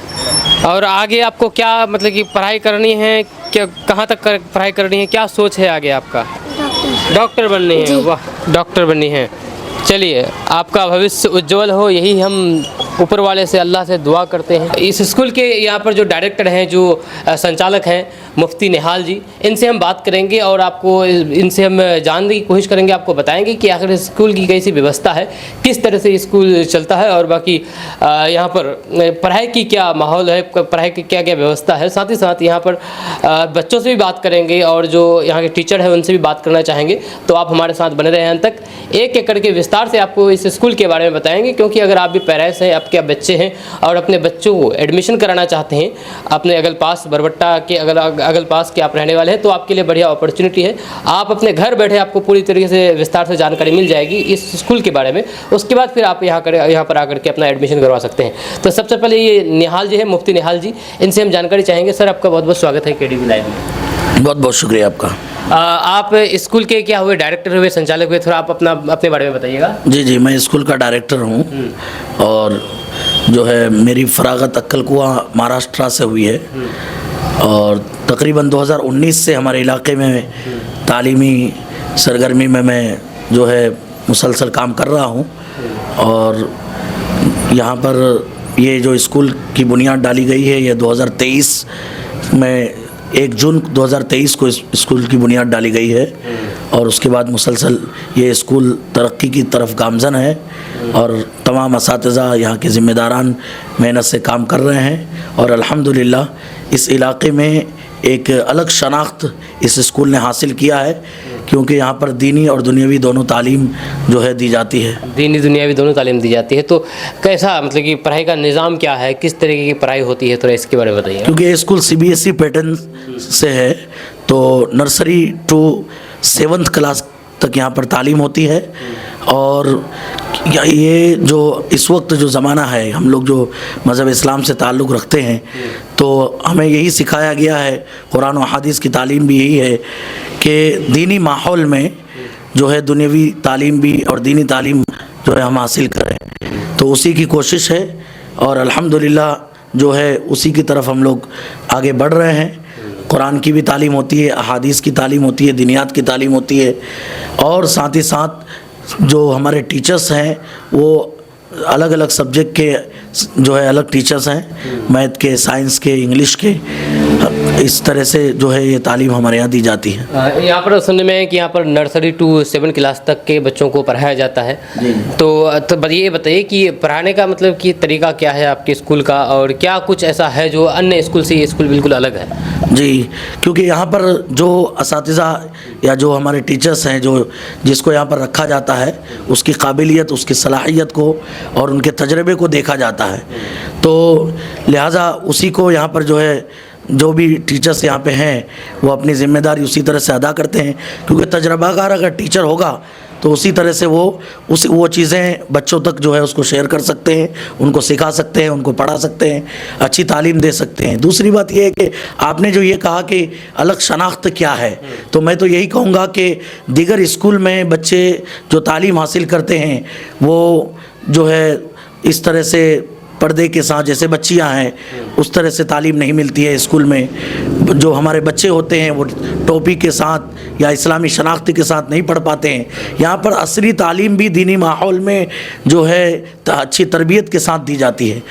और आगे आपको क्या मतलब कि पढ़ाई करनी है, क्या कहाँ तक पढ़ाई करनी है, क्या सोच है आगे आपका? डॉक्टर बननी है? वाह, डॉक्टर बननी है। चलिए, आपका भविष्य उज्जवल हो, यही हम ऊपर वाले से अल्लाह से दुआ करते हैं। इस स्कूल के यहाँ पर जो डायरेक्टर हैं, जो संचालक हैं मुफ्ती निहाल जी, इनसे हम बात करेंगे और आपको इनसे हम जानने की कोशिश करेंगे, आपको बताएंगे कि आखिर स्कूल की कैसी व्यवस्था है, किस तरह से स्कूल चलता है और बाकी यहाँ पर पढ़ाई की क्या माहौल है, पढ़ाई की क्या क्या व्यवस्था है। साथ ही साथ यहाँ पर बच्चों से भी बात करेंगे और जो यहाँ के टीचर हैं उनसे भी बात करना चाहेंगे। तो आप हमारे साथ बने रहें अंत तक, एक एक करके विस्तार से आपको इस स्कूल के बारे में बताएंगे, क्योंकि अगर आप भी पेरेंट्स हैं, आपके बच्चे हैं और अपने बच्चों को एडमिशन कराना चाहते हैं अपने अगल पास बरबट्टा के अगल पास के आप रहने वाले हैं, तो आपके लिए बढ़िया अपॉर्चुनिटी है। आप अपने घर बैठे आपको पूरी तरीके से विस्तार से जानकारी मिल जाएगी इस स्कूल के बारे में। उसके बाद फिर आप यहाँ पर आकर के अपना एडमिशन करवा सकते हैं। तो सबसे पहले ये निहाल जी है, मुफ्ती निहाल जी, इनसे हम जानकारी चाहेंगे। सर, आपका बहुत बहुत स्वागत है केडीवी लाइव में। बहुत बहुत शुक्रिया आपका। आप स्कूल के क्या हुए, डायरेक्टर हुए, संचालक हुए, थोड़ा आप अपने बारे में बताइएगा। जी जी, मैं स्कूल का डायरेक्टर हूँ और जो है मेरी फरागत अक्कल कुआं महाराष्ट्र से हुई है और तकरीबन 2019 से हमारे इलाके में तालीमी सरगर्मी में मैं जो है मुसलसल काम कर रहा हूँ। और यहाँ पर ये जो स्कूल की बुनियाद डाली गई है, ये 2023 में 1 जून 2023 को इस स्कूल की बुनियाद डाली गई है और उसके बाद मुसलसल ये स्कूल तरक्की की तरफ गामज़न है और तमाम असातिज़ा यहाँ के ज़िम्मेदारान मेहनत से काम कर रहे हैं और अल्हम्दुलिल्लाह इस इलाके में एक अलग शनाख्त इस स्कूल ने हासिल किया है, क्योंकि यहाँ पर दीनी और दुनियावी दोनों तालीम जो है दी जाती है। दीनी दुनियावी दोनों तालीम दी जाती है। तो कैसा मतलब कि पढ़ाई का निज़ाम क्या है, किस तरीके की पढ़ाई होती है, थोड़ा इसके बारे में बताइए। क्योंकि ये स्कूल CBSE पैटर्न से है, तो नर्सरी टू 7th क्लास तक यहाँ पर तालीम होती है। और ये जो इस वक्त जो ज़माना है, हम लोग जो मज़हब इस्लाम से ताल्लुक़ रखते हैं, तो हमें यही सिखाया गया है, कुरान और हदीस की तालीम भी यही है कि दीनी माहौल में जो है दुनियावी तालीम भी और दीनी तालीम जो है हम हासिल करें। तो उसी की कोशिश है और अल्हम्दुलिल्लाह जो है उसी की तरफ हम लोग आगे बढ़ रहे हैं। कुरान की भी तालीम होती है, अहादीस की तालीम होती है, दिनियात की तालीम होती है और साथ ही साथ जो हमारे टीचर्स हैं वो अलग अलग सब्जेक्ट के जो है अलग टीचर्स हैं, मैथ के, साइंस के, इंग्लिश के, इस तरह से जो है ये तालीम हमारे यहाँ दी जाती है। यहाँ पर सुनने में है कि यहाँ पर नर्सरी टू 7 क्लास तक के बच्चों को पढ़ाया जाता है। तो ये बताइए कि पढ़ाने का मतलब कि तरीका क्या है आपके स्कूल का और क्या कुछ ऐसा है जो अन्य स्कूल से ये स्कूल बिल्कुल अलग है? जी, क्योंकि यहाँ पर जो असातिज़ा या जो हमारे टीचर्स हैं, जो जिसको यहाँ पर रखा जाता है, उसकी काबिलियत, उसकी सलाहियत को और उनके तजर्बे को देखा जाता है। तो लिहाजा उसी को यहाँ पर जो है जो भी टीचर्स यहाँ पे हैं वो अपनी ज़िम्मेदारी उसी तरह से अदा करते हैं, क्योंकि तजर्बाकार अगर टीचर होगा तो उसी तरह से वो चीज़ें बच्चों तक जो है उसको शेयर कर सकते हैं, उनको सिखा सकते हैं, उनको पढ़ा सकते हैं, अच्छी तालीम दे सकते हैं। दूसरी बात ये है कि आपने जो ये कहा कि अलग शनाख्त क्या है, तो मैं तो यही कहूँगा कि दीगर स्कूल में बच्चे जो तालीम हासिल करते हैं वो जो है इस तरह से पर्दे के साथ, जैसे बच्चियां हैं उस तरह से तालीम नहीं मिलती है स्कूल में। जो हमारे बच्चे होते हैं वो टोपी के साथ या इस्लामी शनाख्ती के साथ नहीं पढ़ पाते हैं। यहाँ पर असली तालीम भी दीनी माहौल में जो है अच्छी तरबियत के साथ दी जाती है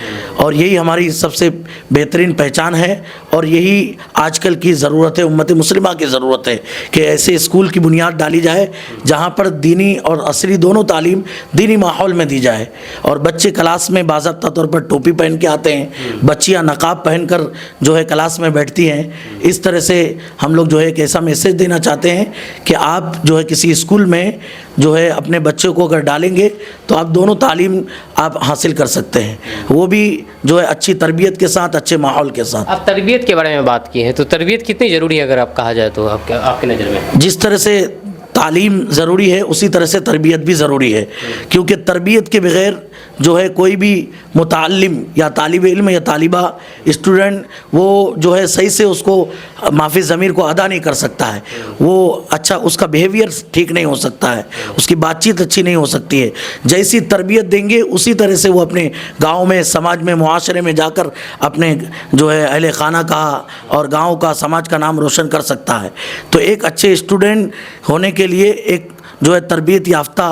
और यही हमारी सबसे बेहतरीन पहचान है और यही आजकल की ज़रूरत है, उम्मत मुस्लिमा की ज़रूरत है कि ऐसे स्कूल की बुनियाद डाली जाए जहाँ पर दीनी और असली दोनों तालीम दीनी माहौल में दी जाए और बच्चे क्लास में बाज़ाब्ता तौर पर टोपी पहन के आते हैं, बच्चियाँ नकाब पहनकर जो है क्लास में बैठती हैं। इस तरह से हम लोग जो है एक ऐसा मैसेज देना चाहते हैं कि आप जो है किसी स्कूल में जो है अपने बच्चे को अगर डालेंगे तो आप दोनों तालीम आप हासिल कर सकते हैं, वो भी जो है अच्छी तरबियत के साथ, अच्छे माहौल के साथ। आप तरबियत के बारे में बात की है, तो तरबियत कितनी ज़रूरी है अगर आप कहा जाए तो आपके नज़र में? जिस तरह से तालीम ज़रूरी है उसी तरह से तरबियत भी ज़रूरी है, क्योंकि तरबियत के बगैर जो है कोई भी मुताल्लिम या तालिब इल्म या तालिबा स्टूडेंट वो जो है सही से उसको माफ़ी ज़मीर को अदा नहीं कर सकता है, वो अच्छा उसका बिहेवियर ठीक नहीं हो सकता है, उसकी बातचीत अच्छी नहीं हो सकती है। जैसी तरबियत देंगे उसी तरह से वो अपने गाँव में, समाज में, मुआशरे में जाकर अपने जो है अहले खाना का और गाँव का, समाज का नाम रोशन कर सकता है। तो एक अच्छे स्टूडेंट होने के लिए एक जो है तरबियत याफ्ता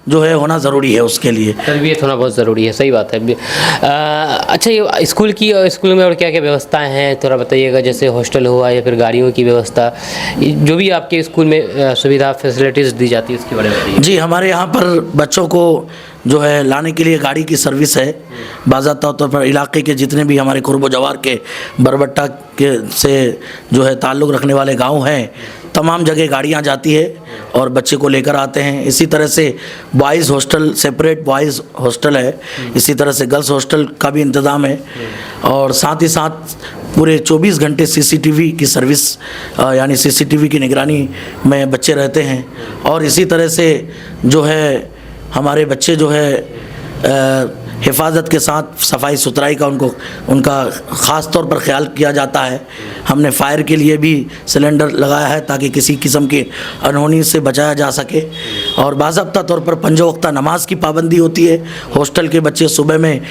जो है होना ज़रूरी है, उसके लिए तरबियत होना बहुत ज़रूरी है। सही बात है। अच्छा, ये स्कूल में और क्या क्या व्यवस्थाएं हैं थोड़ा बताइएगा, जैसे हॉस्टल हुआ या फिर गाड़ियों की व्यवस्था, जो भी आपके स्कूल में सुविधा फैसिलिटीज़ दी जाती है उसके बारे में बताइए। जी, हमारे यहाँ पर बच्चों को जो है लाने के लिए गाड़ी की सर्विस है। बाज़ाब्ता तौर पर इलाके के जितने भी हमारे कुर्ब जवार के बरबट्टा के से जो है ताल्लुक़ रखने वाले गांव हैं, तमाम जगह गाड़ियां जाती है और बच्चे को लेकर आते हैं। इसी तरह से boys hostel, separate boys hostel है, इसी तरह से गर्ल्स हॉस्टल का भी इंतज़ाम है। और साथ ही साथ पूरे 24 घंटे सीसीटीवी की सर्विस यानी सीसीटीवी की निगरानी में बच्चे रहते हैं। और इसी तरह से जो है हमारे बच्चे जो है हिफाजत के साथ सफाई सुथराई का उनका ख़ास तौर पर ख्याल किया जाता है। हमने फायर के लिए भी सिलेंडर लगाया है ताकि किसी किस्म की अनहोनी से बचाया जा सके। और बाज़ाब्ता तौर पर 5 वक्ता नमाज की पाबंदी होती है। हॉस्टल के बच्चे सुबह में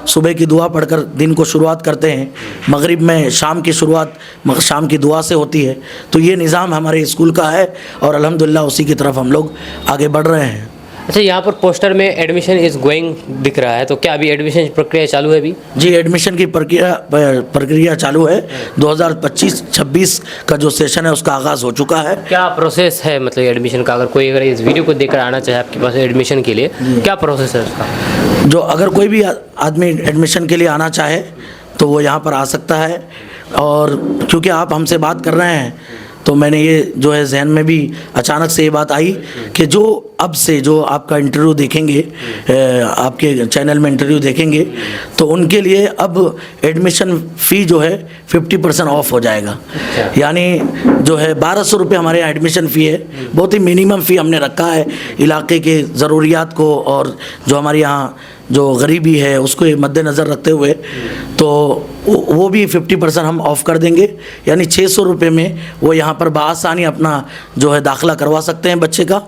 सुबह की दुआ पढ़कर दिन को शुरुआत करते हैं। मगरिब में शाम की शुरुआत शाम की दुआ से होती है। तो ये निज़ाम हमारे स्कूल का है और अल्हम्दुलिल्लाह उसी की तरफ हम लोग आगे बढ़ रहे हैं। अच्छा, यहाँ पर पोस्टर में एडमिशन इज़ गोइंग दिख रहा है, तो क्या अभी एडमिशन प्रक्रिया चालू है अभी? जी, एडमिशन की प्रक्रिया चालू है। 2025-26 का जो सेशन है उसका आगाज़ हो चुका है। क्या प्रोसेस है मतलब एडमिशन का? अगर इस वीडियो को देखकर आना चाहे आपके पास एडमिशन के लिए, क्या प्रोसेस है उसका? जो अगर कोई भी आदमी एडमिशन के लिए आना चाहे तो वो यहाँ पर आ सकता है। और क्योंकि आप हमसे बात कर रहे हैं तो मैंने ये जो है जहन में भी अचानक से ये बात आई कि जो अब से जो आपका इंटरव्यू देखेंगे, आपके चैनल में इंटरव्यू देखेंगे, तो उनके लिए अब एडमिशन फ़ी जो है 50% ऑफ हो जाएगा। यानी जो है 1200 रुपये हमारे यहाँ एडमिशन फ़ी है। बहुत ही मिनिमम फ़ी हमने रखा है इलाके के ज़रूरियात को और जो हमारे यहाँ जो गरीबी है उसको मद्देनज़र रखते हुए, तो वो भी 50% हम ऑफ़ कर देंगे। यानी 600 रुपये में वो यहाँ पर बआसानी अपना जो है दाखिला करवा सकते हैं बच्चे का,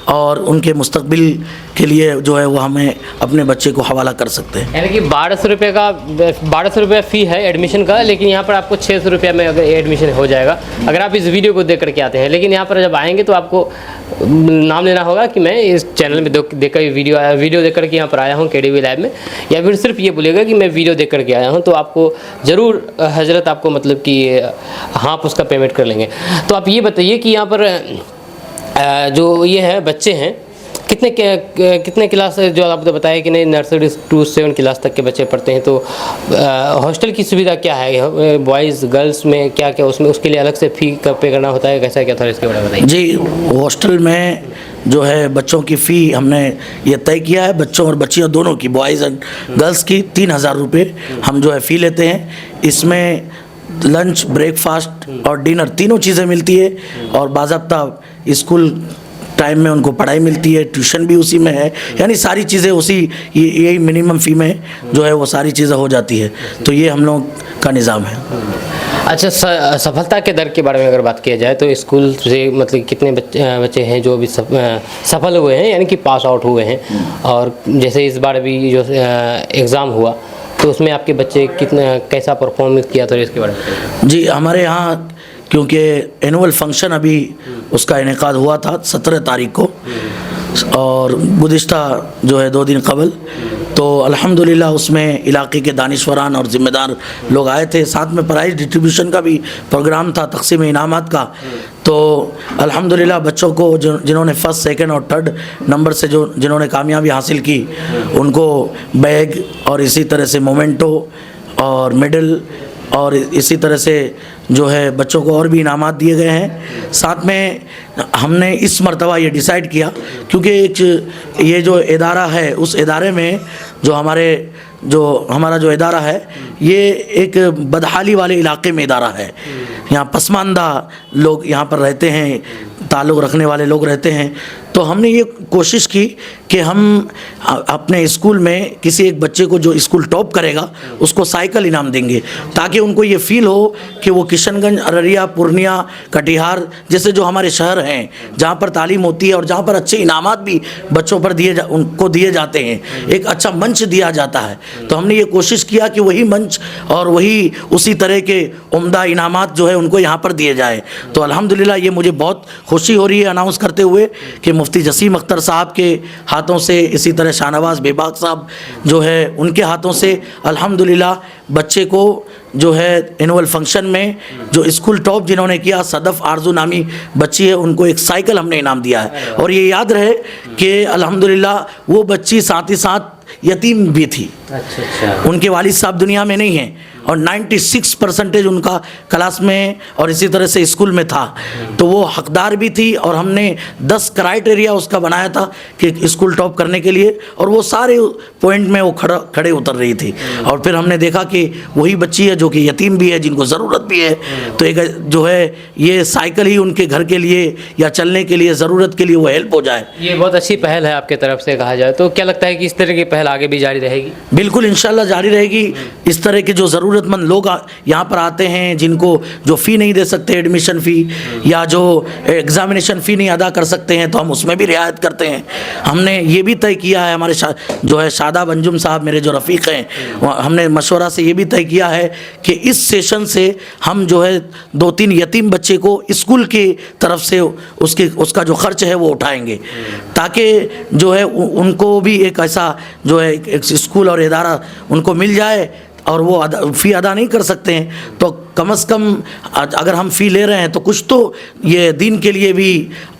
और उनके मुस्तकबिल के लिए जो है वो हमें अपने बच्चे को हवाला कर सकते हैं। यानी कि 1200 रुपये फ़ी है एडमिशन का, लेकिन यहाँ पर आपको 600 रुपये में अगर एडमिशन हो जाएगा अगर आप इस वीडियो को देख करके आते हैं। लेकिन यहाँ पर जब आएंगे तो आपको नाम लेना होगा कि मैं इस चैनल में देखकर वीडियो देख करके यहाँ पर आया हूँ KDV लाइव में, या फिर सिर्फ ये बोलेगा कि मैं वीडियो देख करके आया हूँ, तो आपको ज़रूर हजरत आपको मतलब कि हाँ उसका पेमेंट कर लेंगे। तो आप ये बताइए कि यहाँ पर जो ये है बच्चे हैं कितने क्लास, जो आपने बताया कि नहीं नर्सरी टू 7 क्लास तक के बच्चे पढ़ते हैं, तो हॉस्टल की सुविधा क्या है? बॉयज़ गर्ल्स में क्या क्या उसमें उसके लिए अलग से फ़ी पे करना होता है, कैसा क्या था इसके बारे में बताइए। जी, हॉस्टल में जो है बच्चों की फ़ी हमने ये तय किया है, बच्चों और बच्चियों दोनों की, बॉयज़ एंड गर्ल्स की 3000 रुपये हम जो है फ़ी लेते हैं। इसमें लंच, ब्रेकफास्ट और डिनर तीनों चीज़ें मिलती है और बाज़ाब्ता स्कूल टाइम में उनको पढ़ाई मिलती है, ट्यूशन भी उसी में है। यानी सारी चीज़ें उसी यही मिनिमम फ़ी में जो है वो सारी चीज़ें हो जाती है। तो ये हम लोग का निज़ाम है। अच्छा, सफलता के दर के बारे में अगर बात किया जाए तो स्कूल से मतलब कितने बच्चे हैं जो अभी सफल हुए हैं, यानी कि पास आउट हुए हैं? और जैसे इस बार भी जो एग्ज़ाम हुआ तो उसमें आपके बच्चे कैसा परफॉर्मेंस किया, तो इसके बारे में? जी, हमारे यहाँ क्योंकि एनुअल फंक्शन अभी उसका इनेकाद हुआ था 17 तारीख को, और गुज़िश्ता जो है 2 दिन कबल, तो अल्हम्दुलिल्लाह उसमें इलाके के दानिश्वरान और ज़िम्मेदार लोग आए थे। साथ में प्राइज़ डिस्ट्रीब्यूशन का भी प्रोग्राम था, तक़सीम इनामात का। तो अल्हम्दुलिल्लाह बच्चों को जिन्होंने फर्स्ट, सेकंड और थर्ड नंबर से जिन्होंने कामयाबी हासिल की, उनको बैग और इसी तरह से मोमेंटो और मेडल और इसी तरह से जो है बच्चों को और भी इनामात दिए गए हैं। साथ में हमने इस मर्तबा ये डिसाइड किया, क्योंकि ये जो इदारा है उस इदारे में हमारा जो इदारा है ये एक बदहाली वाले इलाके में इदारा है। यहाँ पसमानदा लोग यहाँ पर रहते हैं, ताल्लुक़ रखने वाले लोग रहते हैं। तो हमने ये कोशिश की कि हम अपने स्कूल में किसी एक बच्चे को जो स्कूल टॉप करेगा उसको साइकिल इनाम देंगे, ताकि उनको ये फील हो कि वो किशनगंज, अररिया, पूर्णिया, कटिहार जैसे जो हमारे शहर हैं जहाँ पर तालीम होती है और जहाँ पर अच्छे इनामात भी बच्चों पर उनको दिए जाते हैं, एक अच्छा मंच दिया जाता है। तो हमने ये कोशिश किया कि वही मंच और वही उसी तरह के उम्दा इनामात जो है उनको यहाँ पर दिए जाए। तो अल्हम्दुलिल्लाह ये मुझे बहुत खुशी हो रही है अनाउंस करते हुए कि मुफ्ती जसीम अख्तर साहब के हाथों से, इसी तरह शाहनवाज बेबाक साहब जो है उनके हाथों से अल्हम्दुलिल्लाह बच्चे को जो है एनुअल फंक्शन में जो स्कूल टॉप जिन्होंने किया, सदफ आरजू नामी बच्ची है, उनको एक साइकिल हमने इनाम दिया है। और ये याद रहे कि अल्हम्दुलिल्लाह वो बच्ची साथ ही साथ यतीम भी थी। अच्छा। उनके वालिद साहब दुनिया में नहीं हैं और 96% उनका क्लास में और इसी तरह से स्कूल में था, तो वो हकदार भी थी। और हमने 10 क्राइटेरिया उसका बनाया था कि स्कूल टॉप करने के लिए, और वो सारे पॉइंट में वो खड़े उतर रही थी। और फिर हमने देखा कि वही बच्ची है जो कि यतीम भी है, जिनको ज़रूरत भी है, तो एक जो है ये साइकिल ही उनके घर के लिए या चलने के लिए, ज़रूरत के लिए वो हेल्प हो जाए। ये बहुत अच्छी पहल है आपके तरफ से कहा जाए तो। क्या लगता है कि इस तरह की पहल आगे भी जारी रहेगी? बिल्कुल इंशाल्लाह जारी रहेगी। इस तरह के जो ज़रूरतमंद लोग यहाँ पर आते हैं, जिनको जो फ़ी नहीं दे सकते, एडमिशन फ़ी या जो एग्ज़ामिनेशन फ़ी नहीं अदा कर सकते हैं, तो हम उसमें भी रियायत करते हैं। हमने ये भी तय किया है, हमारे जो है शादाब अंजुम साहब मेरे जो रफ़ीक हैं, हमने मशवरा से ये भी तय किया है कि इस सेशन से हम जो है 2-3 यतीम बच्चे को स्कूल की तरफ से उसका जो ख़र्च है वो उठाएंगे, ताकि जो है उनको भी एक ऐसा जो है एक स्कूल और इदारा उनको मिल जाए। और वो फ़ी अदा नहीं कर सकते हैं तो कम से कम अगर हम फ़ी ले रहे हैं तो कुछ तो ये दीन के लिए भी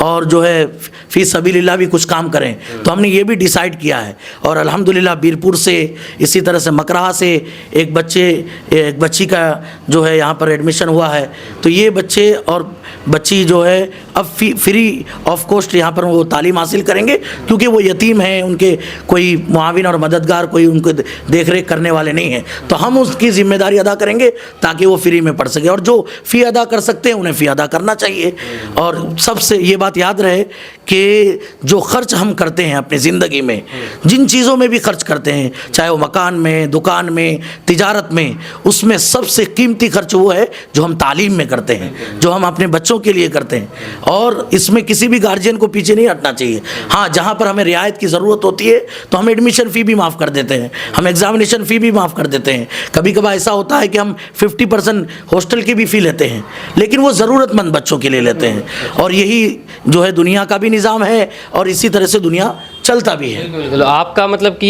और जो है फ़ी सबीलिल्लाह भी कुछ काम करें। तो हमने ये भी डिसाइड किया है। और अल्हम्दुलिल्लाह बीरपुर से, इसी तरह से मकराहा से एक बच्ची का जो है यहाँ पर एडमिशन हुआ है। तो ये बच्चे और बच्ची जो है अब फ्री ऑफ कॉस्ट यहाँ पर वो तालीम हासिल करेंगे, क्योंकि वो यतीम हैं, उनके कोई मुआविन और मददगार कोई उनको देख रेख करने वाले नहीं हैं। तो हम उसकी ज़िम्मेदारी अदा करेंगे ताकि वो फ्री में पढ़ सके, और जो फ़ी अदा कर सकते हैं उन्हें फ़ी अदा करना चाहिए। और सबसे ये बात याद रहे कि जो ख़र्च हम करते हैं अपनी ज़िंदगी में, जिन चीज़ों में भी खर्च करते हैं, चाहे वो मकान में, दुकान में, तिजारत में, उसमें सबसे कीमती खर्च वो है जो हम तालीम में करते हैं, जो हम अपने बच्चों के लिए करते हैं। और इसमें किसी भी गार्जियन को पीछे नहीं हटना चाहिए। हाँ, जहाँ पर हमें रियायत की ज़रूरत होती है तो हम एडमिशन फ़ी भी माफ़ कर देते हैं, हम एग्ज़ामिनेशन फ़ी भी माफ़ कर देते हैं। कभी कभार ऐसा होता है कि हम 50% हॉस्टल की भी फ़ी लेते हैं, लेकिन वो ज़रूरतमंद बच्चों के लिए लेते हैं। और यही जो है दुनिया का भी निज़ाम है और इसी तरह से दुनिया चलता भी है। बिल्कुल। आपका मतलब कि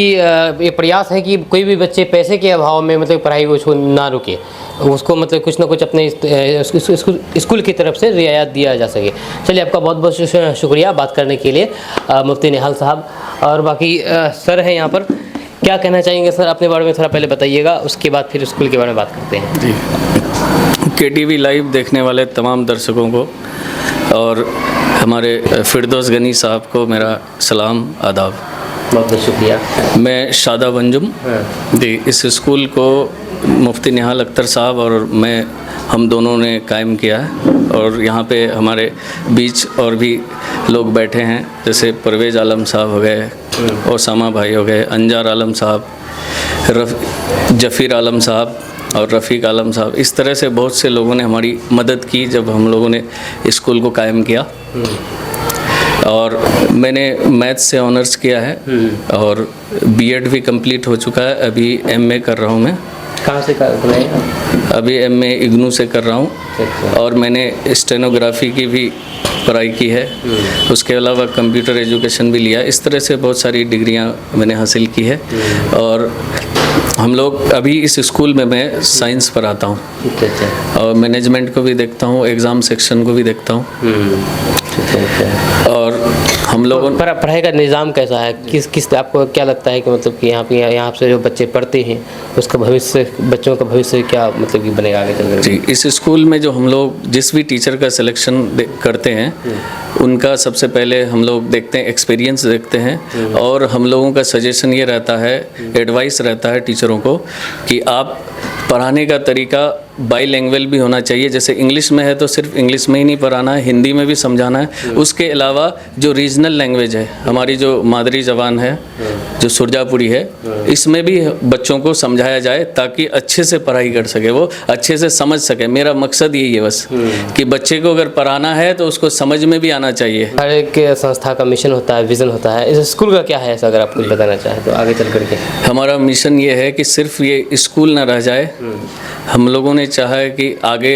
ये प्रयास है कि कोई भी बच्चे पैसे के अभाव में मतलब पढ़ाई को ना रुके, उसको मतलब कुछ ना कुछ अपने स्कूल की तरफ से रियायत दिया जा सके। चलिए, आपका बहुत बहुत शुक्रिया बात करने के लिए मुफ्ती निहाल साहब। और बाकी सर हैं यहाँ पर, क्या कहना चाहेंगे सर? अपने बारे में थोड़ा पहले बताइएगा, उसके बाद फिर स्कूल के बारे में बात करते हैं। जी, KTV लाइव देखने वाले तमाम दर्शकों को और हमारे फिरदौस गनी साहब को मेरा सलाम, आदाब। बहुत बहुत शुक्रिया। मैं शादाब अंजुम जी, इस स्कूल को मुफ्ती निहाल अख्तर साहब और मैं, हम दोनों ने कायम किया है। और यहाँ पे हमारे बीच और भी लोग बैठे हैं, जैसे परवेज़ आलम साहब हो गए, ओसामा भाई हो गए, अंजार आलम साहब, जफ़ीर आलम साहब और रफ़ीक आलम साहब। इस तरह से बहुत से लोगों ने हमारी मदद की जब हम लोगों ने स्कूल को कायम किया। और मैंने मैथ्स से ऑनर्स किया है और B.Ed भी कंप्लीट हो चुका है। अभी MA कर रहा हूँ मैं। कहाँ से कर रहे हैं? अभी MA इग्नू से कर रहा हूँ। और मैंने स्टेनोग्राफी की भी पढ़ाई की है, उसके अलावा कंप्यूटर एजुकेशन भी लिया। इस तरह से बहुत सारी डिग्रियाँ मैंने हासिल की है। और हम लोग अभी इस स्कूल में मैं साइंस पढ़ाता हूँ और मैनेजमेंट को भी देखता हूँ, एग्ज़ाम सेक्शन को भी देखता हूँ। और हम लोगों पर पढ़ाई का निज़ाम कैसा है? किस आपको क्या लगता है कि मतलब कि यहाँ से जो बच्चे पढ़ते हैं उसका भविष्य, बच्चों का भविष्य क्या मतलब कि बनेगा आगे चलकर? जी, इस स्कूल में जो हम लोग जिस भी टीचर का सिलेक्शन करते हैं उनका सबसे पहले हम लोग देखते हैं, एक्सपीरियंस देखते हैं। और हम लोगों का सजेशन ये रहता है, एडवाइस रहता है टीचरों को कि आप पढ़ाने का तरीका बाईलैंग्वेज भी होना चाहिए। जैसे इंग्लिश में है तो सिर्फ इंग्लिश में ही नहीं पढ़ाना है, हिंदी में भी समझाना है। उसके अलावा जो रीजनल लैंग्वेज है, हमारी जो मादरी ज़बान है, जो सुरजापुरी है, इसमें भी बच्चों को समझाया जाए ताकि अच्छे से पढ़ाई कर सके, वो अच्छे से समझ सके। मेरा मकसद यही है बस, कि बच्चे को अगर पढ़ाना है तो उसको समझ में भी आना चाहिए। हर एक संस्था का मिशन होता है, विज़न होता है। इस स्कूल का क्या है ऐसा, अगर आप कुछ बताना चाहें तो आगे चल करके। हमारा मिशन ये है कि सिर्फ ये स्कूल ना रह जाए। हम लोगों ने चाहा है कि आगे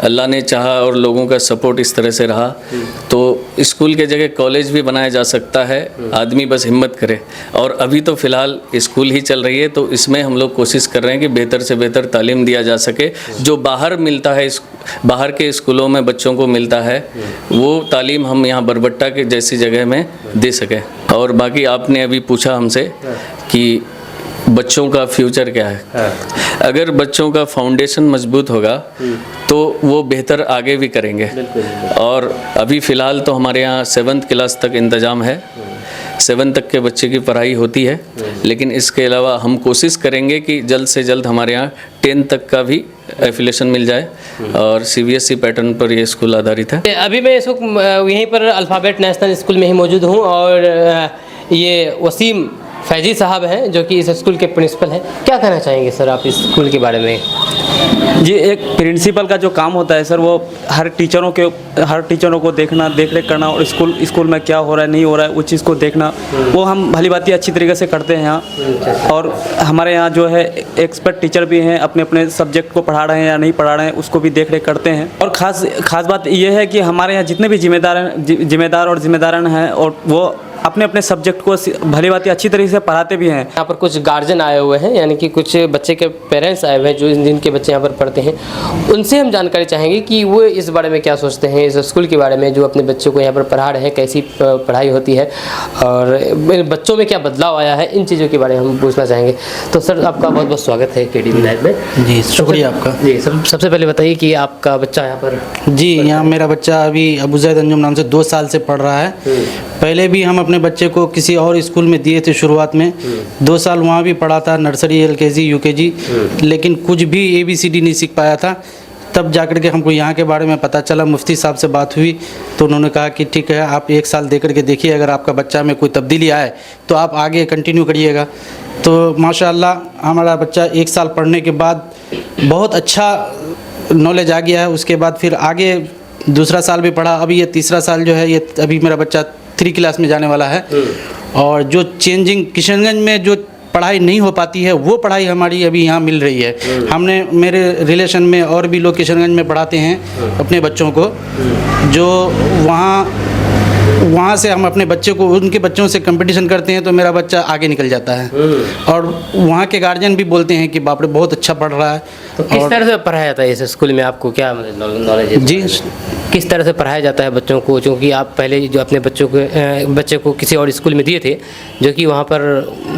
अल्लाह ने चाहा और लोगों का सपोर्ट इस तरह से रहा तो स्कूल के जगह कॉलेज भी बनाया जा सकता है, आदमी बस हिम्मत करे। और अभी तो फ़िलहाल स्कूल ही चल रही है, तो इसमें हम लोग कोशिश कर रहे हैं कि बेहतर से बेहतर तालीम दिया जा सके। जो बाहर मिलता है, बाहर के स्कूलों में बच्चों को मिलता है, वो तालीम हम यहाँ बरबट्टा के जैसी जगह में दे सकें। और बाकी आपने अभी पूछा हमसे कि बच्चों का फ्यूचर क्या है। अगर बच्चों का फाउंडेशन मजबूत होगा तो वो बेहतर आगे भी करेंगे। और अभी फ़िलहाल तो हमारे यहाँ 7th क्लास तक इंतज़ाम है, 7 तक के बच्चे की पढ़ाई होती है, लेकिन इसके अलावा हम कोशिश करेंगे कि जल्द से जल्द हमारे यहाँ 10 तक का भी एफिलेशन मिल जाए और CBSE पैटर्न पर ये स्कूल आधारित है। अभी मैं इस वक्त यहीं पर अल्फ़ाबेट नेशनल स्कूल में ही मौजूद हूँ और ये वसीम फैजी साहब हैं जो कि इस स्कूल के प्रिंसिपल हैं। क्या कहना चाहेंगे सर आप इस स्कूल के बारे में? जी, एक प्रिंसिपल का जो काम होता है सर, वो हर टीचरों को देखना, देख रेख करना और स्कूल में क्या हो रहा है नहीं हो रहा है उस चीज़ को देखना, वो हम भली भांति अच्छी तरीके से करते हैं यहाँ। और हमारे यहाँ जो है एक्सपर्ट टीचर भी हैं, अपने अपने सब्जेक्ट को पढ़ा रहे हैं या नहीं पढ़ा रहे हैं उसको भी देख रेख करते हैं। और ख़ास बात ये है कि हमारे यहाँ जितने भी जिम्मेदार और जिम्मेदारन हैं और वो अपने अपने सब्जेक्ट को भली भांति अच्छी तरीके से पढ़ाते भी हैं। यहाँ पर कुछ गार्जियन आए हुए हैं, यानी कि कुछ बच्चे के पेरेंट्स आए हुए हैं जो जिनके बच्चे यहाँ पर पढ़ते हैं। उनसे हम जानकारी चाहेंगे कि वो इस बारे में क्या सोचते हैं, इस स्कूल के बारे में जो अपने बच्चों को यहाँ पर पढ़ा रहे हैं, कैसी पढ़ाई होती है और बच्चों में क्या बदलाव आया है, इन चीज़ों के बारे में हम पूछना चाहेंगे। तो सर आपका बहुत बहुत स्वागत है KDB लाइव में। जी शुक्रिया आपका। जी सबसे पहले बताइए कि आपका बच्चा यहाँ पर? जी, यहाँ मेरा बच्चा अभी अबूज़ैद अंजुम नाम से 2 साल से पढ़ रहा है। पहले भी हम अपने बच्चे को किसी और स्कूल में दिए थे शुरुआत में, 2 साल वहाँ भी पढ़ा था, नर्सरी LKG UKG, लेकिन कुछ भी ABCD नहीं सीख पाया था। तब जाकर के हमको यहाँ के बारे में पता चला, मुफ्ती साहब से बात हुई तो उन्होंने कहा कि ठीक है आप 1 साल दे करके देखिए, अगर आपका बच्चा में कोई तब्दीली आए तो आप आगे कंटिन्यू करिएगा। तो माशाल्लाह हमारा बच्चा 1 साल पढ़ने के बाद बहुत अच्छा नॉलेज आ गया है। उसके बाद फिर आगे दूसरा साल भी पढ़ा, अभी ये तीसरा साल जो है, ये अभी मेरा बच्चा 3 क्लास में जाने वाला है। और जो चेंजिंग किशनगंज में जो पढ़ाई नहीं हो पाती है वो पढ़ाई हमारी अभी यहाँ मिल रही है। हमने मेरे रिलेशन में और भी लोग किशनगंज में पढ़ाते हैं अपने बच्चों को, जो वहाँ से हम अपने बच्चे को उनके बच्चों से कंपटीशन करते हैं तो मेरा बच्चा आगे निकल जाता है। और वहाँ के गार्जियन भी बोलते हैं कि बाप रे बहुत अच्छा पढ़ रहा है। तो किस तरह से पढ़ाया जाता है इस स्कूल में, आपको क्या नॉलेज है? जी, किस तरह से पढ़ाया जाता है बच्चों को, क्योंकि आप पहले जो अपने बच्चे को किसी और स्कूल में दिए थे जो कि वहाँ पर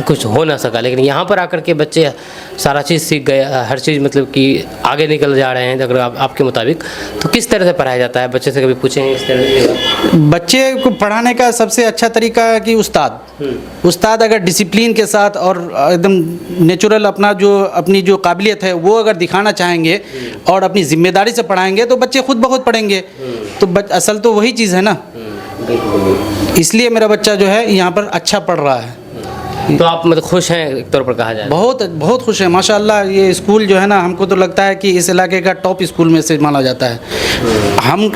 कुछ हो ना सका, लेकिन यहाँ पर आकर के बच्चे सारा चीज़ सीख गए, हर चीज़ मतलब कि आगे निकल जा रहे हैं अगर आपके मुताबिक। तो किस तरह से पढ़ाया जाता है, बच्चे से कभी पूछेंगे इस तरह से? बच्चे को पढ़ाने का सबसे अच्छा तरीका है कि उस्ताद अगर डिसिप्लिन के साथ और एकदम नेचुरल अपनी जो काबिलियत है वो अगर दिखाना चाहेंगे और अपनी जिम्मेदारी से पढ़ाएंगे तो बच्चे खुद ब खुद पढ़ेंगे। तो असल तो वही चीज़ है ना, इसलिए मेरा बच्चा जो है यहाँ पर अच्छा पढ़ रहा है। तो आप मतलब खुश हैं एक तौर पर कहा जाए? बहुत खुश है माशाल्लाह। ये स्कूल जो है ना, हमको तो लगता है कि इस इलाके का टॉप स्कूल में से माना जाता है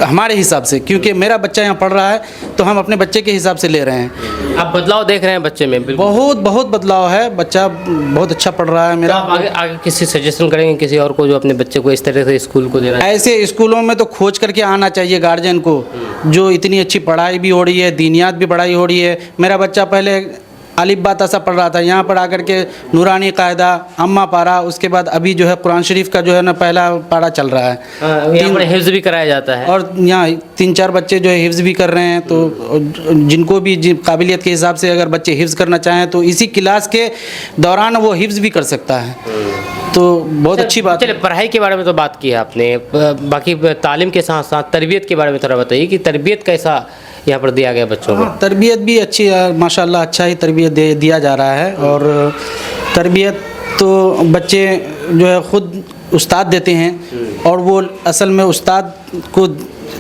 हमारे हिसाब से, क्योंकि मेरा बच्चा यहाँ पढ़ रहा है तो हम अपने बच्चे के हिसाब से ले रहे हैं। आप बदलाव देख रहे हैं बच्चे में? बहुत बदलाव है, बच्चा बहुत अच्छा पढ़ रहा है मेरा। तो आप आगे किसी सजेशन करेंगे किसी और को जो अपने बच्चे को इस तरह से स्कूल को दे रहा है? ऐसे स्कूलों में तो खोज करके आना चाहिए गार्जियन को, जो इतनी अच्छी पढ़ाई भी हो रही है, दीनियात भी पढ़ाई हो रही है। मेरा बच्चा पहले अलिफ बात ऐसा पढ़ रहा था, यहाँ पर आकर के नूरानी कायदा, अम्मा पारा, उसके बाद अभी जो है कुरान शरीफ का जो है ना पहला पारा चल रहा है। यहाँ पर हिफ्ज़ भी कराया जाता है और यहाँ 3-4 बच्चे जो है हिफ्ज़ भी कर रहे हैं। तो जिनको भी काबिलियत के हिसाब से अगर बच्चे हिफ्ज़ करना चाहें तो इसी क्लास के दौरान वो हिफ्ज़ भी कर सकता है। तो बहुत अच्छी बात है। पढ़ाई के बारे में तो बात की है आपने, बाकी तालीम के साथ साथ तरबियत के बारे में थोड़ा बताइए कि तरबियत कैसा यहाँ पर दिया गया बच्चों को? तरबियत भी अच्छी है माशाल्लाह, अच्छा ही तरबियत दिया जा रहा है। और तरबियत तो बच्चे जो है खुद उस्ताद देते हैं और वो असल में उस्ताद को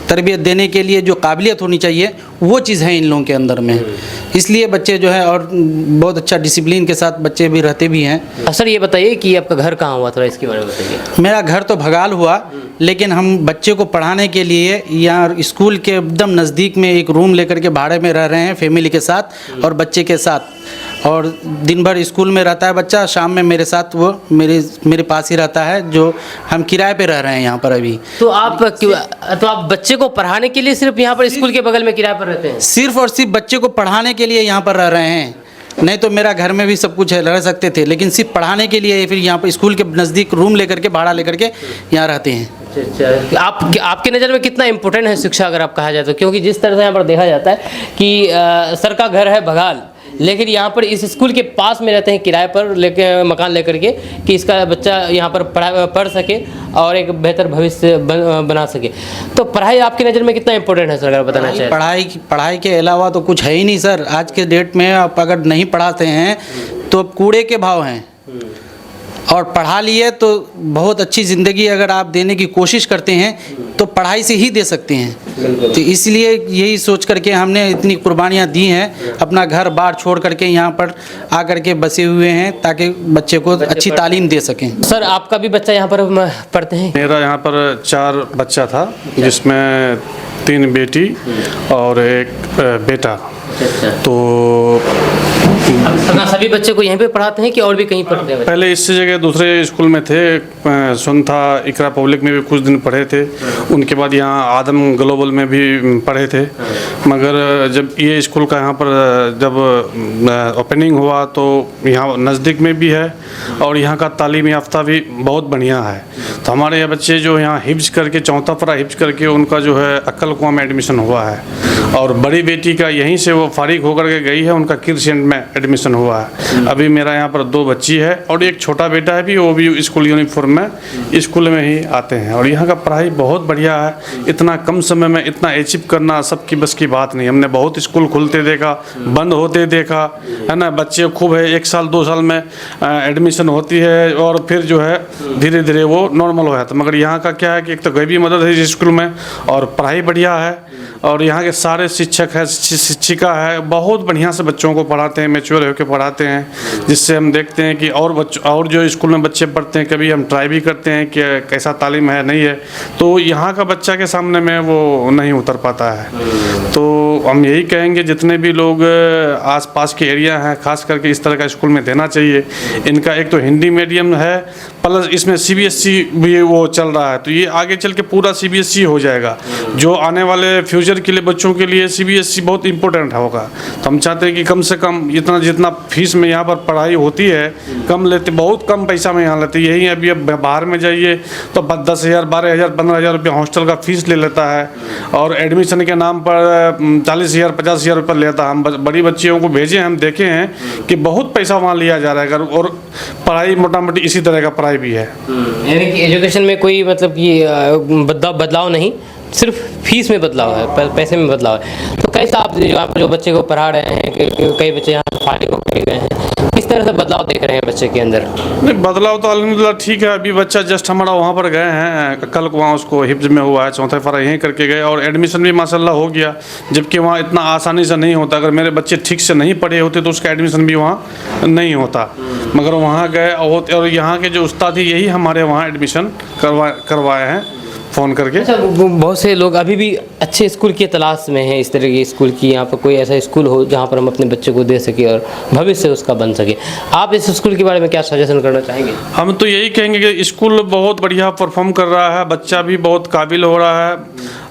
तरबियत देने के लिए जो काबिलियत होनी चाहिए वो चीज़ है इन लोगों के अंदर में, इसलिए बच्चे जो है और बहुत अच्छा डिसिप्लिन के साथ बच्चे भी रहते भी हैं। सर ये बताइए कि आपका घर कहाँ हुआ, थोड़ा इसके बारे में बताइए। मेरा घर तो भगाल हुआ, लेकिन हम बच्चे को पढ़ाने के लिए यहाँ स्कूल के एकदम नज़दीक में एक रूम लेकर के भाड़े में रह रहे हैं फैमिली के साथ और बच्चे के साथ, और दिन भर स्कूल में रहता है बच्चा, शाम में मेरे साथ वो मेरे पास ही रहता है, जो हम किराए पे रह रहे हैं यहाँ पर अभी। तो आप बच्चे को पढ़ाने के लिए सिर्फ यहाँ पर स्कूल के बगल में किराए पर रहते हैं? सिर्फ और सिर्फ बच्चे को पढ़ाने के लिए यहाँ पर रह रहे हैं, नहीं तो मेरा घर में भी सब कुछ है, रह सकते थे, लेकिन सिर्फ पढ़ाने के लिए फिर यहाँ पर स्कूल के नज़दीक रूम लेकर के भाड़ा लेकर के यहाँ रहते हैं। अच्छा, आपकी नज़र में कितना इम्पोर्टेंट है शिक्षा अगर आप कहा जाए तो? क्योंकि जिस तरह से यहाँ पर देखा जाता है कि सर का घर है बघाल, लेकिन यहाँ पर इस स्कूल के पास में रहते हैं किराए पर लेके मकान लेकर के कि इसका बच्चा यहाँ पर पढ़ सके और एक बेहतर भविष्य बना सके। तो पढ़ाई आपकी नज़र में कितना इम्पोर्टेंट है सर, अगर बताना चाहिए? पढ़ाई के अलावा तो कुछ है ही नहीं सर। आज के डेट में आप अगर नहीं पढ़ाते हैं तो कूड़े के भाव हैं, और पढ़ा लिए तो बहुत अच्छी ज़िंदगी अगर आप देने की कोशिश करते हैं तो पढ़ाई से ही दे सकते हैं। तो इसलिए यही सोच करके हमने इतनी कुर्बानियाँ दी हैं, अपना घर बार छोड़ करके यहाँ पर आकर के बसे हुए हैं ताकि बच्चे को अच्छी तालीम दे सकें। सर आपका भी बच्चा यहाँ पर पढ़ते हैं? मेरा यहाँ पर 4 बच्चा था, जिसमें 3 बेटी और 1 बेटा। तो सभी बच्चे को यहीं पे पढ़ाते हैं कि और भी कहीं पढ़ते हैं? पहले इस जगह दूसरे स्कूल में थे, सुनथा इकरा पब्लिक में भी कुछ दिन पढ़े थे, उनके बाद यहाँ आदम ग्लोबल में भी पढ़े थे। मगर जब ये स्कूल का यहाँ पर जब ओपनिंग हुआ तो यहाँ नज़दीक में भी है और यहाँ का तालीम याफ्ता भी बहुत बढ़िया है। तो हमारे यहाँ बच्चे जो यहाँ हिफ्ज करके 4था पारा हिफ्ज करके उनका जो है अक्कल कुआं में एडमिशन हुआ है, और बड़ी बेटी का यहीं से वो फारिग होकर के गई है, उनका किरसेंट में एडमिशन हुआ है। अभी मेरा यहाँ पर 2 बच्ची है और एक छोटा बेटा है भी, वो भी स्कूल यूनिफॉर्म में स्कूल में ही आते हैं। और यहाँ का पढ़ाई बहुत बढ़िया है। इतना कम समय में इतना अचीव करना सबकी बस की बात नहीं। हमने बहुत स्कूल खुलते देखा, बंद होते देखा, है ना। बच्चे खूब है 1 साल 2 साल में एडमिशन होती है और फिर जो है धीरे धीरे वो नॉर्मल हो जाता है। मगर यहाँ का क्या है कि एक तो गरीबी मदद है इस स्कूल में, और पढ़ाई बढ़िया है, और यहाँ के सारे शिक्षक है, शिक्षिका है, बहुत बढ़िया से बच्चों को पढ़ाते हैं, मैच्योर होकर पढ़ाते हैं, जिससे हम देखते हैं कि और जो स्कूल में बच्चे पढ़ते हैं कभी हम ट्राई भी करते हैं कि कैसा तालीम है नहीं है, तो यहाँ का बच्चा के सामने में वो नहीं उतर पाता है। तो हम यही कहेंगे जितने भी लोग आसपास के एरिया हैं खास करके इस तरह का स्कूल में देना चाहिए। इनका एक तो हिंदी मीडियम है, प्लस इसमें CBSE भी वो चल रहा है, तो ये आगे चल के पूरा CBSE हो जाएगा। जो आने वाले फ्यूचर के लिए बच्चों के लिए CBSE बहुत इंपॉर्टेंट होगा। तो हम चाहते हैं कि कम से कम जितना फीस में यहाँ पर पढ़ाई होती है कम लेते, बहुत कम पैसा में यहाँ लेते। यही अभी अब बाहर में जाइए तो 10,000 12,000 15,000 रुपये हॉस्टल का फीस ले लेता है, और एडमिशन के नाम पर 40,000 50,000 रुपये लेता है। हम बड़ी बच्चियों को भेजे, हम देखे हैं कि बहुत पैसा वहाँ लिया जा रहा है, और पढ़ाई मोटा मोटी इसी तरह का पढ़ाई भी है। यानी कि एजुकेशन में कोई मतलब कि बदलाव नहीं, सिर्फ फीस में बदलाव है, पैसे में बदलाव है। तो कैसा आप जो बच्चे को पढ़ा रहे हैं, कई बच्चे यहाँ फारिग होकर गए हैं, किस तरह से बदलाव देख रहे हैं बच्चे के अंदर? नहीं, बदलाव तो अल्हम्दुलिल्लाह ठीक है। अभी बच्चा जस्ट हमारा वहाँ पर गए हैं, कल को वहाँ उसको हिफ्ज में हुआ है, 4था पारा यहीं करके गए, और एडमिशन भी माशाल्लाह हो गया, जबकि वहाँ इतना आसानी से नहीं होता। अगर मेरे बच्चे ठीक से नहीं पढ़े होते तो उसका एडमिशन भी वहाँ नहीं होता। मगर वहाँ गए और यहाँ के जो उस्ताद ही यही हमारे वहाँ एडमिशन करवाए हैं फ़ोन करके। अच्छा, बहुत से लोग अभी भी अच्छे स्कूल की तलाश में हैं, इस तरह के स्कूल की। यहाँ पर कोई ऐसा स्कूल हो जहाँ पर हम अपने बच्चे को दे सके और भविष्य उसका बन सके। आप इस स्कूल के बारे में क्या सजेशन करना चाहेंगे? हम तो यही कहेंगे कि स्कूल बहुत बढ़िया परफॉर्म कर रहा है, बच्चा भी बहुत काबिल हो रहा है,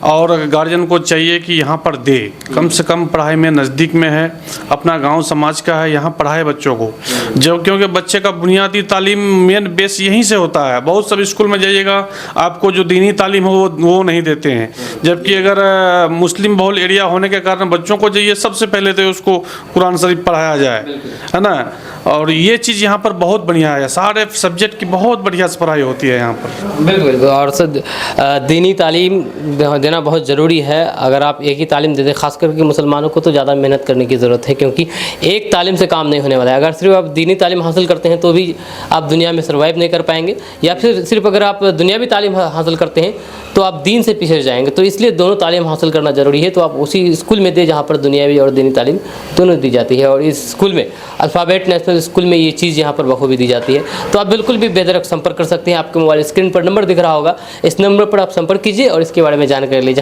और गार्जियन को चाहिए कि यहाँ पर दे, कम से कम पढ़ाई में नज़दीक में है, अपना गाँव समाज का है, यहाँ पढ़ाए बच्चों को। क्योंकि बच्चे का बुनियादी तालीम मेन बेस यहीं से होता है। बहुत सब स्कूल में जाइएगा आपको जो दीनी तालीम हो वो नहीं देते हैं, जबकि अगर मुस्लिम बहुल एरिया होने के कारण बच्चों को चाहिए सबसे पहले तो उसको कुरान शरीफ पढ़ाया जाए, है ना। और ये चीज़ यहाँ पर बहुत बढ़िया है, सारे सब्जेक्ट की बहुत बढ़िया से पढ़ाई होती है यहाँ पर। बिल्कुल, और दीनी तालीम देना बहुत ज़रूरी है। अगर आप एक ही तालीम दे दें, खास करके मुसलमानों को तो ज़्यादा मेहनत करने की ज़रूरत है, क्योंकि एक तालीम से काम नहीं होने वाला है। अगर सिर्फ आप दीनी तालीम हासिल करते हैं तो भी आप दुनिया में सर्वाइव नहीं कर पाएंगे, या फिर सिर्फ अगर आप दुनियावी तालीम हासिल करते हैं तो आप दीन से पीछे जाएंगे। तो इसलिए दोनों तालीम हासिल करना ज़रूरी है। तो आप उसी स्कूल में दें जहाँ पर दुनियावी और दीनी तालीम दोनों दी जाती है। और इस स्कूल में अल्फ़ाबेट नेशनल स्कूल में ये चीज़ यहाँ पर बखूबी दी जाती है। तो आप बिल्कुल भी बेधड़क संपर्क कर सकते हैं। आपके मोबाइल स्क्रीन पर नंबर दिख रहा होगा, इस नंबर पर आप संपर्क कीजिए और इसके बारे में जानकारी लीजिए।